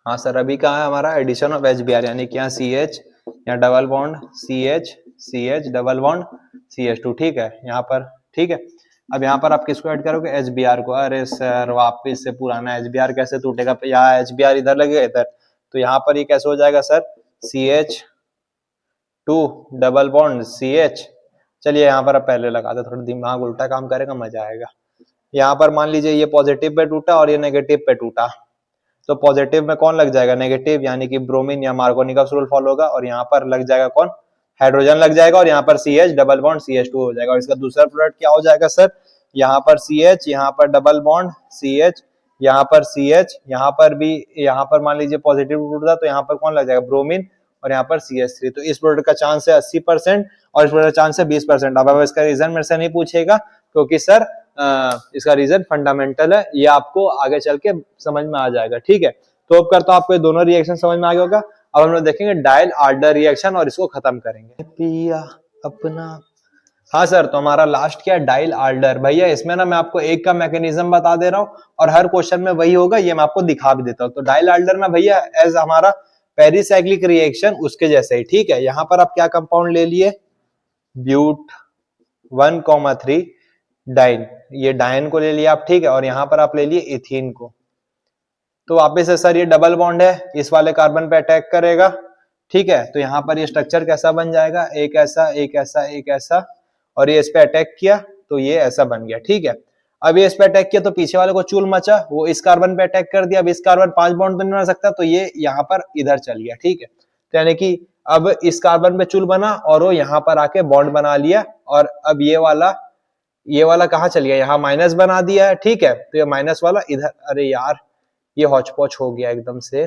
हाँ सर, अभी कहाँ है हमारा एडिशन ऑफ HBr, यानी कि यहाँ CH, यहाँ double bond CH double bond CH2, ठीक है यहाँ पर, ठीक है। अब यहाँ पर आप किसको ऐड करोगे, HBr को। अरे सर वापिस से पुराना HBr कैसे टूटेगा, यहाँ HBr इधर लगेगा इधर, तो यहाँ पर ये कैसे हो जाएगा sir, CH2 double bond CH। चलिए यहाँ पर अब पहले लगा दे, थोड़ा दिमाग उल्टा काम करेगा, मजा आएगा। यहाँ पर मान लीजिए ये पॉजिटिव पे टूटा और ये नेगेटिव पे टूटा, तो पॉजिटिव में कौन लग जाएगा, नेगेटिव, यानी कि ब्रोमीन या मार्कोनिकस रूल फॉलो होगा, और यहाँ पर लग जाएगा कौन, हाइड्रोजन लग जाएगा, और यहाँ पर CH डबल बॉन्ड CH2 हो जाएगा। और इसका दूसरा प्रोडक्ट क्या हो जाएगा सर, यहाँ पर CH, यहाँ पर डबल बॉन्ड CH, यहाँ पर CH, यहाँ पर भी, यहाँ पर मान लीजिए पॉजिटिव टूटा तो यहाँ पर कौन लग जाएगा, ब्रोमीन, और यहाँ पर CH3। तो इस प्रोडक्ट का चांस है 80% और इस प्रोडक्ट का चांस है 20%। अब इसका रीजन मेरे से नहीं पूछेगा क्योंकि सर इसका रीजन फंडामेंटल है, ये आपको आगे चल के समझ में आ जाएगा, ठीक है। तो अब करता हूं आपको ये दोनों रिएक्शन समझ में आ गया होगा। अब हम लोग देखेंगे डायल आर्डर रिएक्शन और इसको खत्म करेंगे। पिया अपना, हाँ सर, तो हमारा लास्ट क्या है, डायल आर्डर। भैया इसमें ना मैं आपको एक का मैकेनिज्म बता दे रहा हूँ और हर क्वेश्चन में वही होगा, ये मैं आपको दिखा भी देता हूँ। तो डायल आर्डर में भैया एज हमारा पेरिसाइक्लिक रिएक्शन उसके जैसे ही, ठीक है। यहाँ पर आप क्या कंपाउंड ले लिए, ब्यूट 1 3 डाइन, ये डाइन को ले लिया आप, ठीक है। और यहाँ पर आप ले लिए इथीन को। तो वापस से सर ये डबल बॉन्ड है, इस वाले कार्बन पे अटैक करेगा, ठीक है। तो यहाँ पर ये स्ट्रक्चर कैसा बन जाएगा, एक ऐसा एक ऐसा एक ऐसा, और ये इस पे अटैक किया तो ये ऐसा बन गया, ठीक है। अब ये इस पे अटैक किया तो पीछे वाले को चूल मचा, वो इस कार्बन पे अटैक कर दिया। अब इस कार्बन 5 बॉन्ड तो नहीं बना सकता, तो ये यहाँ पर इधर चल गया, ठीक है। तो यानी कि अब इस कार्बन पे चूल बना और वो यहाँ पर आके बॉन्ड बना लिया, और अब ये वाला ये वाला कहाँ चल गया, यहाँ माइनस बना दिया है, ठीक है। तो ये माइनस वाला इधर, अरे यार ये हौच पौच हो गया एकदम से।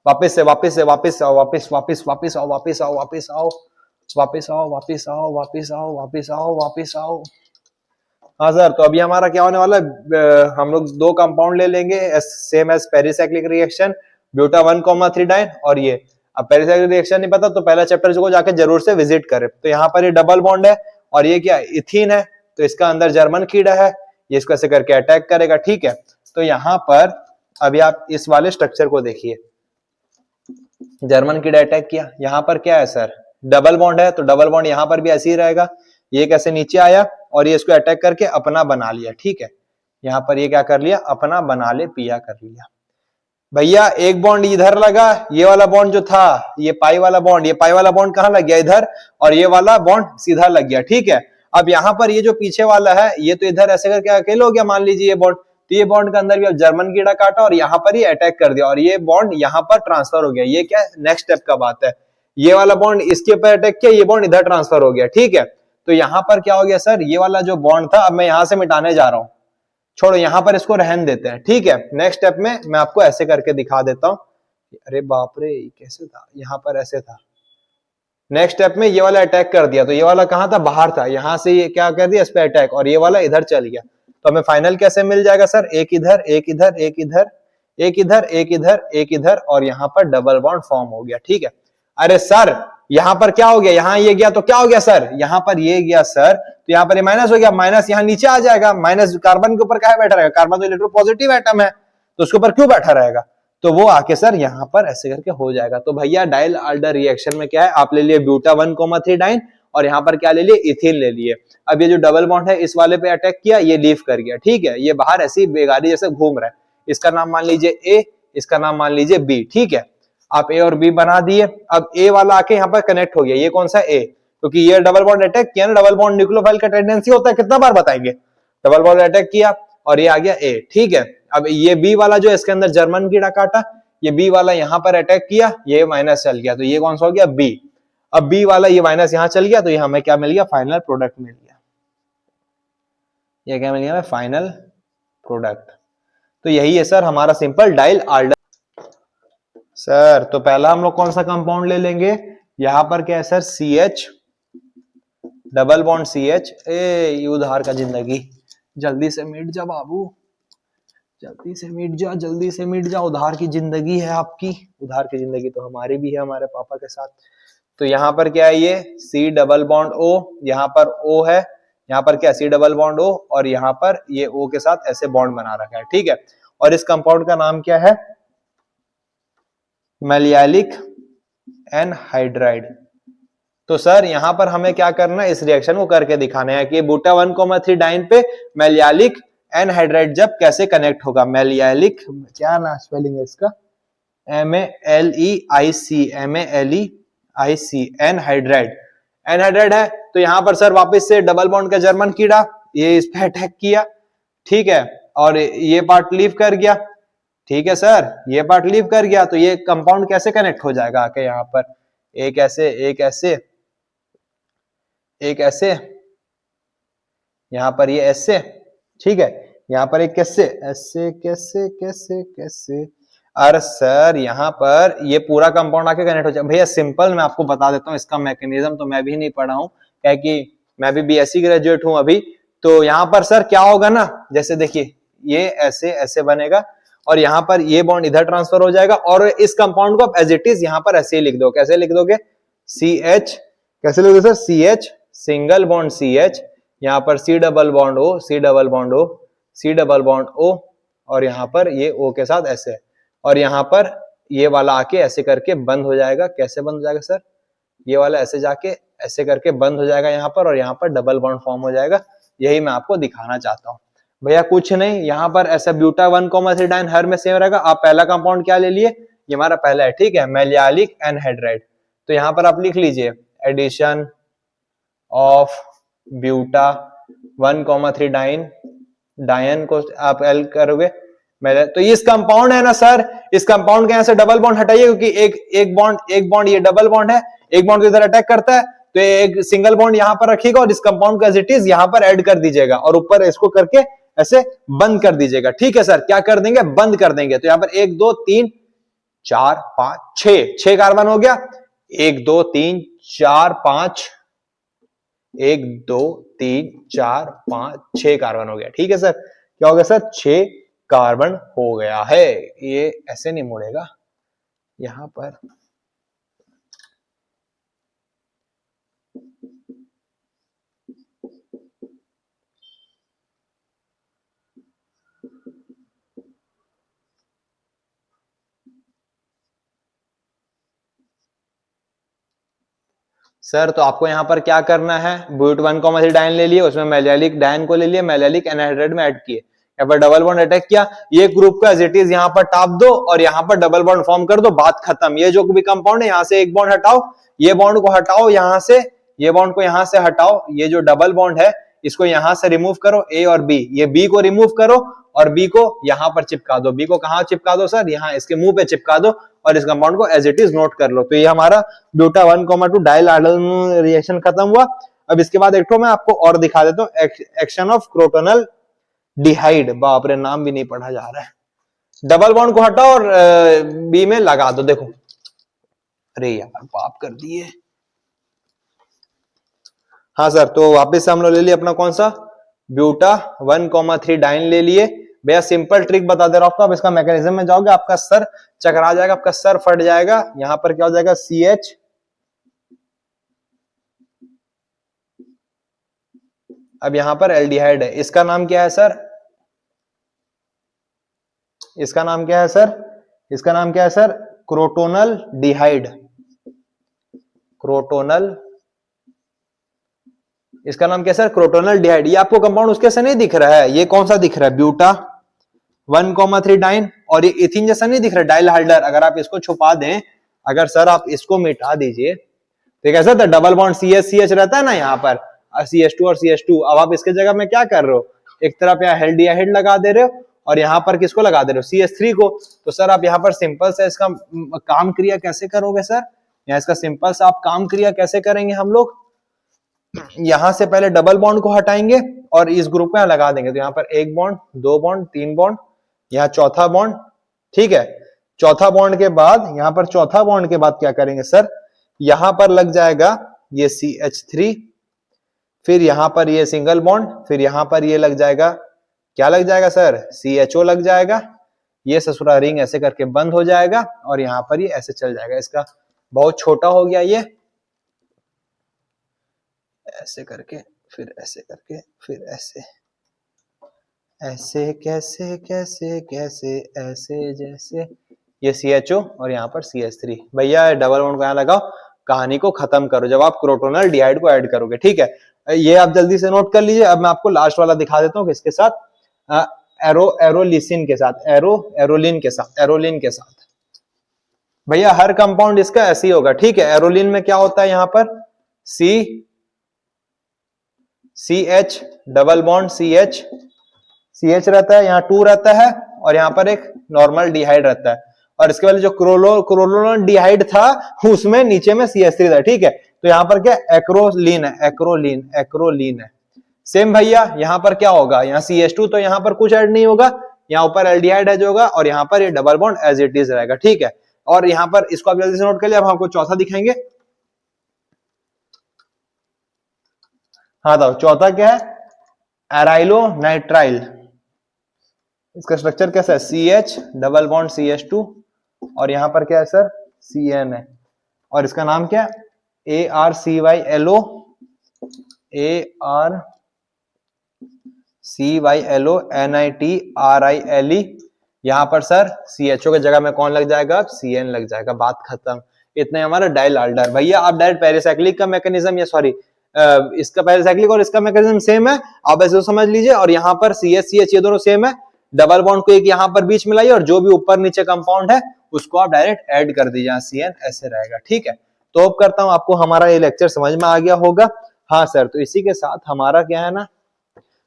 वापस से वापस से वापस आओ, वापस वापस वापस आओ, वापस आओ, वापस आओ, वापस आओ, वापस आओ, वापस आओ, वापस आओ, वापस आओ। हाँ सर, तो अभी हमारा क्या होने वाला है, हम लोग दो कंपाउंड ले लेंगे same as pericyclic reaction, buta 1,3 और ये। अब पेरिसाइक्लिक रिएक्शन नहीं पता तो पहला चैप्टर को जाके जरूर से विजिट करें। तो यहाँ पर ये डबल बॉन्ड है और ये क्या इथीन है, तो इसका अंदर जर्मन कीड़ा है, ये इसको ऐसे करके अटैक करेगा, ठीक है। तो यहाँ पर अभी आप इस वाले स्ट्रक्चर को देखिए, जर्मन कीड़ा अटैक किया, यहाँ पर क्या है सर, डबल बॉन्ड है, तो डबल बॉन्ड यहाँ पर भी ऐसे ही रहेगा। ये कैसे नीचे आया और ये इसको अटैक करके अपना बना लिया, ठीक है। यहाँ पर ये क्या कर लिया, अपना बना ले पिया कर लिया। भैया एक बॉन्ड इधर लगा, ये वाला बॉन्ड जो था ये पाई वाला बॉन्ड, ये पाई वाला बॉन्ड कहाँ लग गया, इधर, और ये वाला बॉन्ड सीधा लग गया, ठीक है। अब यहाँ पर ये जो पीछे वाला है ये तो इधर ऐसे करके अकेले हो गया, मान लीजिए ये बॉन्ड, तो ये बॉन्ड के अंदर भी अब जर्मन कीड़ा काटा और यहाँ पर ही अटैक कर दिया और ये बॉन्ड यहाँ पर ट्रांसफर हो गया। ये क्या नेक्स्ट स्टेप का बात है, ये वाला बॉन्ड इसके ऊपर अटैक किया, ये बॉन्ड इधर ट्रांसफर हो गया, ठीक है। तो यहाँ पर क्या हो गया सर, ये वाला जो बॉन्ड था अब मैं यहाँ से मिटाने जा रहा हूँ, छोड़ो यहाँ पर इसको रहन देते हैं, ठीक है। नेक्स्ट स्टेप में मैं आपको ऐसे करके दिखा देता हूँ। अरे बाप रे कैसे था, यहाँ पर ऐसे था। नेक्स्ट स्टेप में ये वाला अटैक कर दिया, तो ये वाला कहाँ था, बाहर था, यहाँ से ये क्या कर दिया इस पे अटैक और ये वाला इधर चल गया। तो हमें फाइनल कैसे मिल जाएगा सर, एक इधर एक इधर एक इधर एक इधर एक इधर एक इधर और यहाँ पर डबल बॉन्ड फॉर्म हो गया, ठीक है। अरे सर यहाँ पर क्या हो गया, यहाँ ये गया तो क्या हो गया सर, यहाँ पर ये गया सर, तो यहाँ पर ये माइनस हो गया, माइनस यहाँ नीचे आ जाएगा, माइनस कार्बन के ऊपर क्या बैठा रहेगा, कार्बन तो इलेक्ट्रोपॉजिटिव एटम है तो उसके ऊपर क्यों बैठा रहेगा, तो वो आके सर यहाँ पर ऐसे करके हो जाएगा। तो भैया डायल आल्डर रिएक्शन में क्या है, आप ले लिए ब्यूटा 1,3 और यहाँ पर क्या ले लिए, इथिन ले लिए। अब ये जो डबल बॉन्ड है इस वाले पे अटैक किया, ये लीव कर गया, ठीक है। ये बाहर ऐसी बेगारी जैसे घूम रहा है, इसका नाम मान लीजिए ए, इसका नाम मान लीजिए बी, ठीक है। आप ए और बी बना दिए, अब ए वाला आके यहाँ पर कनेक्ट हो गया, ये कौन सा ए, क्योंकि ये डबल बॉन्ड अटैक किया ना, डबल बॉन्ड न्यूक्लियोफाइल का टेंडेंसी होता है, कितना बार बताएंगे, डबल बॉन्ड अटैक किया और ये आ गया ए, ठीक है। अब ये बी वाला जो इसके अंदर जर्मन कीड़ा काटा, ये बी वाला यहाँ पर अटैक किया, ये माइनस चल गया, तो ये कौन सा हो गया बी। अब बी वाला ये माइनस यहाँ चल गया, तो ये हमें क्या मिल गया, फाइनल प्रोडक्ट मिल गया। ये क्या मिल गया, फाइनल प्रोडक्ट। तो यही है सर हमारा सिंपल डायल आल्डर। सर तो पहला हम लोग कौन सा कंपाउंड ले लेंगे, यहां पर क्या है sir, CH double bond CH। ए उधार का जिंदगी, जल्दी से मिट जा बाबू, जल्दी से मिट जा, जल्दी से मिट जा, उधार की जिंदगी है आपकी, उधार की जिंदगी तो हमारी भी है हमारे पापा के साथ। तो यहाँ पर क्या है, ये C डबल बॉन्ड O, यहाँ पर O है, यहाँ पर क्या C डबल बॉन्ड O और यहाँ पर ये O के साथ ऐसे बॉन्ड बना रखा है, ठीक है। और इस कंपाउंड का नाम क्या है, मैलियालिक एनहाइड्राइड। तो सर यहां पर हमें क्या करना है, इस रिएक्शन को करके दिखाना है कि ब्यूटा 1,3 पे मैलियालिक एनहाइड्राइड जब कैसे कनेक्ट होगा। मैलियालिक क्या ना स्पेलिंग है इसका, MALEIC एनहाइड्राइड, एनहाइड्राइड है। तो यहां पर सर वापस से डबल बॉन्ड का जर्मन कीड़ा ये इस पे अटैक किया, ठीक है, और ये पार्ट लीव कर गया, ठीक है सर, ये पार्ट लीव कर गया। तो ये कंपाउंड कैसे कनेक्ट हो जाएगा आके यहाँ पर, एक ऐसे एक ऐसे एक ऐसे, यहाँ पर ये ऐसे, ठीक है, यहाँ पर एक कैसे ऐसे कैसे कैसे कैसे। अरे सर यहाँ पर ये पूरा कंपाउंड आके कनेक्ट हो जाए। भैया सिंपल मैं आपको बता देता हूँ इसका मैकेनिज्म, तो मैं भी नहीं पढ़ा हूँ क्या कि मैं भी BSc ग्रेजुएट हूँ अभी। तो यहाँ पर सर क्या होगा ना, जैसे देखिए ये ऐसे ऐसे बनेगा और यहाँ पर ये बॉन्ड इधर ट्रांसफर हो जाएगा और इस कंपाउंड को आप एज इट इज यहाँ पर ऐसे ही लिख दो। कैसे लिख दोगे, CH, कैसे लिखोगे sir, CH single bond CH, यहाँ पर C double bond O, C double bond O, C double bond O और यहाँ पर ये O के साथ ऐसे, और यहाँ पर ये वाला आके ऐसे करके बंद हो जाएगा। कैसे बंद हो जाएगा सर, ये वाला ऐसे जाके ऐसे करके बंद हो जाएगा यहाँ पर, और यहाँ पर डबल बॉन्ड फॉर्म हो जाएगा। यही मैं आपको दिखाना चाहता हूँ भैया, कुछ नहीं। यहाँ पर ऐसा ब्यूटा 1,3 हर में सेम रहेगा। आप पहला कंपाउंड क्या ले लिए, ये हमारा पहला है, ठीक है, मैलियालिक एनहाइड्राइड। तो यहाँ पर आप लिख लीजिए एडिशन ऑफ ब्यूटा 1,3 डायन को आप एल करोगे, तो इस कंपाउंड है ना सर, इस कंपाउंड के यहाँ से डबल बॉन्ड हटाइए, क्योंकि एक बॉन्ड ये डबल बॉन्ड है, एक बॉन्ड इधर अटैक करता है, तो एक सिंगल बॉन्ड यहां पर रखिएगा और इस कंपाउंड को एज इट इज यहां पर ऐड कर दीजिएगा और ऊपर इसको करके ऐसे बंद कर दीजिएगा। ठीक है सर, क्या कर देंगे, बंद कर देंगे। तो यहां पर 1 2 3 4 5 6 कार्बन हो गया। 1 2 3 4 5 1 2 3 4 5 6 कार्बन हो गया। ठीक है सर, क्या हो गया सर, 6 कार्बन हो गया है। ये ऐसे नहीं मुड़ेगा यहां पर। सर तो आपको यहां पर क्या करना है, ब्यूट 1,3 डायन ले लिए, उसमें मैलियलिक डायन को ले लिए, मैलियलिक एनहाइड्राइड में ऐड किए, यहाँ पर डबल बॉन्ड अटैक किया, ये ग्रुप का एज इट इज यहां पर टाप दो और यहां पर डबल बॉन्ड फॉर्म कर दो, बात खत्म। ये जो भी कंपाउंड है यहां से एक बॉन्ड हटाओ, ये बॉन्ड को हटाओ यहां से, ये बॉन्ड को यहां से हटाओ, ये जो डबल बॉन्ड है इसको यहां से रिमूव करो, ए और बी, ये बी को रिमूव करो और बी को यहां पर चिपका दो। बी को कहां चिपका दो सर, यहां इसके मुंह पे चिपका दो और इस कंपाउंड को एज इट इज नोट कर लो। तो ये हमारा ब्यूटा 1,2 डाइल आर्डल रिएक्शन खत्म हुआ। अब इसके बाद एक मैं आपको और दिखा देता हूं, एक्शन ऑफ क्रोटोनल डिहाइड। बाप रे, नाम भी नहीं पढ़ा जा रहा है। डबल बॉन्ड को हटाओ और बी में लगा दो। देखो, अरे यार पाप कर दिए। हाँ सर, तो वापस से हम लोग ले लिए अपना कौन सा, ब्यूटा 1,3 डाइन ले लिए। भैया सिंपल ट्रिक बता दे रहा हूं आपको, आप इसका मैकेनिज्म में जाओगे आपका सर चकरा जाएगा, आपका सर फट जाएगा। यहां पर क्या हो जाएगा, CH, अब यहां पर एल्डिहाइड है, इसका नाम क्या है सर, इसका नाम क्या है सर, इसका नाम क्या है सर, क्रोटोनल डिहाइड। क्रोटोनल, इसका नाम क्या है सर, क्रोटोनल डिहाइड। ये आपको कंपाउंड उसके से नहीं दिख रहा है, ये कौन सा दिख रहा है, ब्यूटा 1,3 डाइन, और ये इथिन जैसा नहीं दिख रहा, डाइल हाइडर। अगर आप इसको छुपा दें, अगर सर आप इसको मिटा दीजिए तो कैसा था, डबल बॉन्ड CH रहता है ना यहाँ पर, CH2 और CH2। अब आप इसके जगह में क्या कर रहे हो, एक तरफ यहाँ एल्डिहाइड लगा दे रहे हो और यहाँ पर किसको लगा दे रहे हो, CH3 को। तो सर आप यहाँ पर सिंपल से इसका काम क्रिया कैसे करोगे सर, यहाँ इसका सिंपल से आप काम क्रिया कैसे करेंगे हम लोग, यहां से पहले डबल बॉन्ड को हटाएंगे और इस ग्रुप में लगा देंगे। तो यहाँ पर 1 बॉन्ड 2 बॉन्ड 3 बॉन्ड, यहाँ चौथा बॉन्ड। ठीक है, चौथा बॉन्ड के बाद, यहाँ पर चौथा बॉन्ड के बाद क्या करेंगे सर, यहां पर लग जाएगा ये CH3, फिर यहां पर ये सिंगल बॉन्ड, फिर यहां पर ये लग जाएगा, क्या लग जाएगा सर, CHO लग जाएगा। ये ससुरा रिंग ऐसे करके बंद हो जाएगा और यहाँ पर ये ऐसे चल जाएगा। इसका बहुत छोटा हो गया, ये ऐसे करके, फिर ऐसे करके, फिर ऐसे, ऐसे कैसे कैसे कैसे ऐसे जैसे, ये CHO और यहाँ पर CH3। भैया डबल बॉन्ड को यहाँ लगाओ, कहानी को खत्म करो जब आप क्रोटोनल डिहाइड को ऐड करोगे। ठीक है, ये आप जल्दी से नोट कर लीजिए। अब मैं आपको लास्ट वाला दिखा देता हूँ, किसके साथ, एरोलिसिन के साथ, एरोलिन के साथ, एरोलिन के साथ। भैया हर कंपाउंड इसका ऐसे ही होगा। ठीक है, एरोलिन में क्या होता है, यहाँ पर CH डबल बॉन्ड CH रहता है, यहाँ 2 रहता है और यहाँ पर एक नॉर्मल डिहाइड रहता है। और इसके वाले जो क्रोलोन डिहाइड था उसमें नीचे में CH3 था। ठीक है, तो यहाँ पर क्या एक्रोलीन है, एक्रोलीन है। सेम भैया यहाँ पर क्या होगा, यहाँ CH2, तो यहाँ पर कुछ ऐड नहीं होगा, यहाँ ऊपर एल्डिहाइड है जो होगा और यहाँ पर ये double bond as it is रहेगा। ठीक है, और यहाँ पर इसको आप जल्दी से नोट कर लिया। अब हमको चौथा दिखाएंगे। हाँ, तो चौथा क्या है, एराइलो नाइट्राइल। इसका स्ट्रक्चर कैसा है, CH डबल बॉन्ड CH2 और यहां पर क्या है सर, CN है और इसका नाम क्या है, ARCYLO, NITRILE। यहां पर सर CHO की जगह में कौन लग जाएगा, CN लग जाएगा, बात खत्म। इतने हमारा डाइल आल्डर। भैया आप डायरेक्ट पेरिसाइक्लिक का मैकेनिज्म, या सॉरी इसका पेरिसाइक्लिक और इसका मैकेनिज्म सेम है, आप ऐसे समझ लीजिए। और यहाँ पर CH ये दोनों सेम है, डबल बॉन्ड को एक यहाँ पर बीच में लाइए और जो भी ऊपर नीचे कंपाउंड है उसको आप डायरेक्ट ऐड कर दीजिए, CN ऐसे रहेगा। ठीक है, तो होप करता हूं आपको हमारा ये लेक्चर समझ में आ गया होगा। हाँ सर, तो इसी के साथ हमारा क्या है ना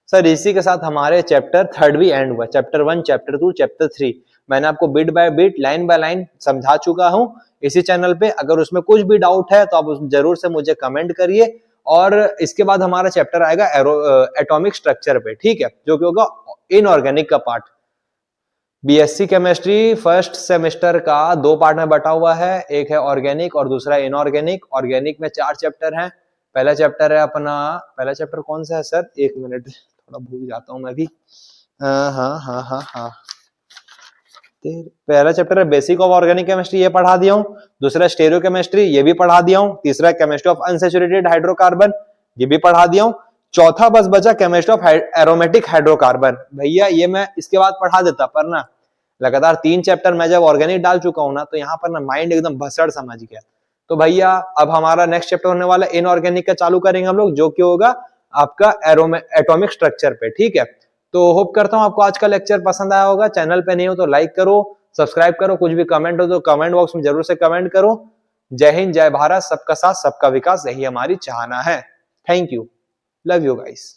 सर, इसी के साथ हमारे चैप्टर 3 भी एंड हुआ, चैप्टर 1, चैप्टर 2, चैप्टर 3। मैंने आपको bit by bit line by line समझा चुका हूं इसी चैनल पे। अगर उसमें कुछ भी डाउट है तो आप जरूर से मुझे कमेंट करिए। और इसके बाद हमारा चैप्टर आएगा एटॉमिक स्ट्रक्चर पे, ठीक है, जो कि होगा इनऑर्गेनिक का part. BSc chemistry first semester का 2 पार्ट में बटा हुआ है, एक है ऑर्गेनिक और दूसरा इनऑर्गेनिक। ऑर्गेनिक में 4 चैप्टर हैं। पहला चैप्टर है अपना, पहला चैप्टर कौन सा है सर, 1 मिनट, थोड़ा भूल जाता हूं मैं भी। हाँ, पहला चैप्टर है बेसिक ऑफ ऑर्गेनिक केमिस्ट्री, ये पढ़ा दिया हूँ। दूसरा स्टेरियो केमिस्ट्री, ये भी पढ़ा दिया हूँ। तीसरा केमिस्ट्री ऑफ अनसैचुरेटेड हाइड्रोकार्बन, ये भी पढ़ा दिया हूँ। चौथा बस बचा केमिस्ट्री ऑफ एरोमेटिक हाइड्रोकार्बन। भैया ये मैं इसके बाद पढ़ा देता, पर ना लगातार 3 चैप्टर मैं जब ऑर्गेनिक डाल चुका हूं ना, तो यहाँ पर ना माइंड एकदम भसड़ समझ गया। तो भैया अब हमारा नेक्स्ट चैप्टर होने वाला इनऑर्गेनिक का चालू करेंगे हम लोग, जो कि होगा आपका एटॉमिक स्ट्रक्चर पे, ठीक है। तो होप करता हूं आपको आज का लेक्चर पसंद आया होगा। चैनल पे नहीं हो तो लाइक करो, सब्सक्राइब करो, कुछ भी कमेंट हो तो कमेंट बॉक्स में जरूर से कमेंट करो। जय हिंद, जय भारत, सबका साथ सबका विकास, यही हमारी चाहना है। Thank you, love you guys.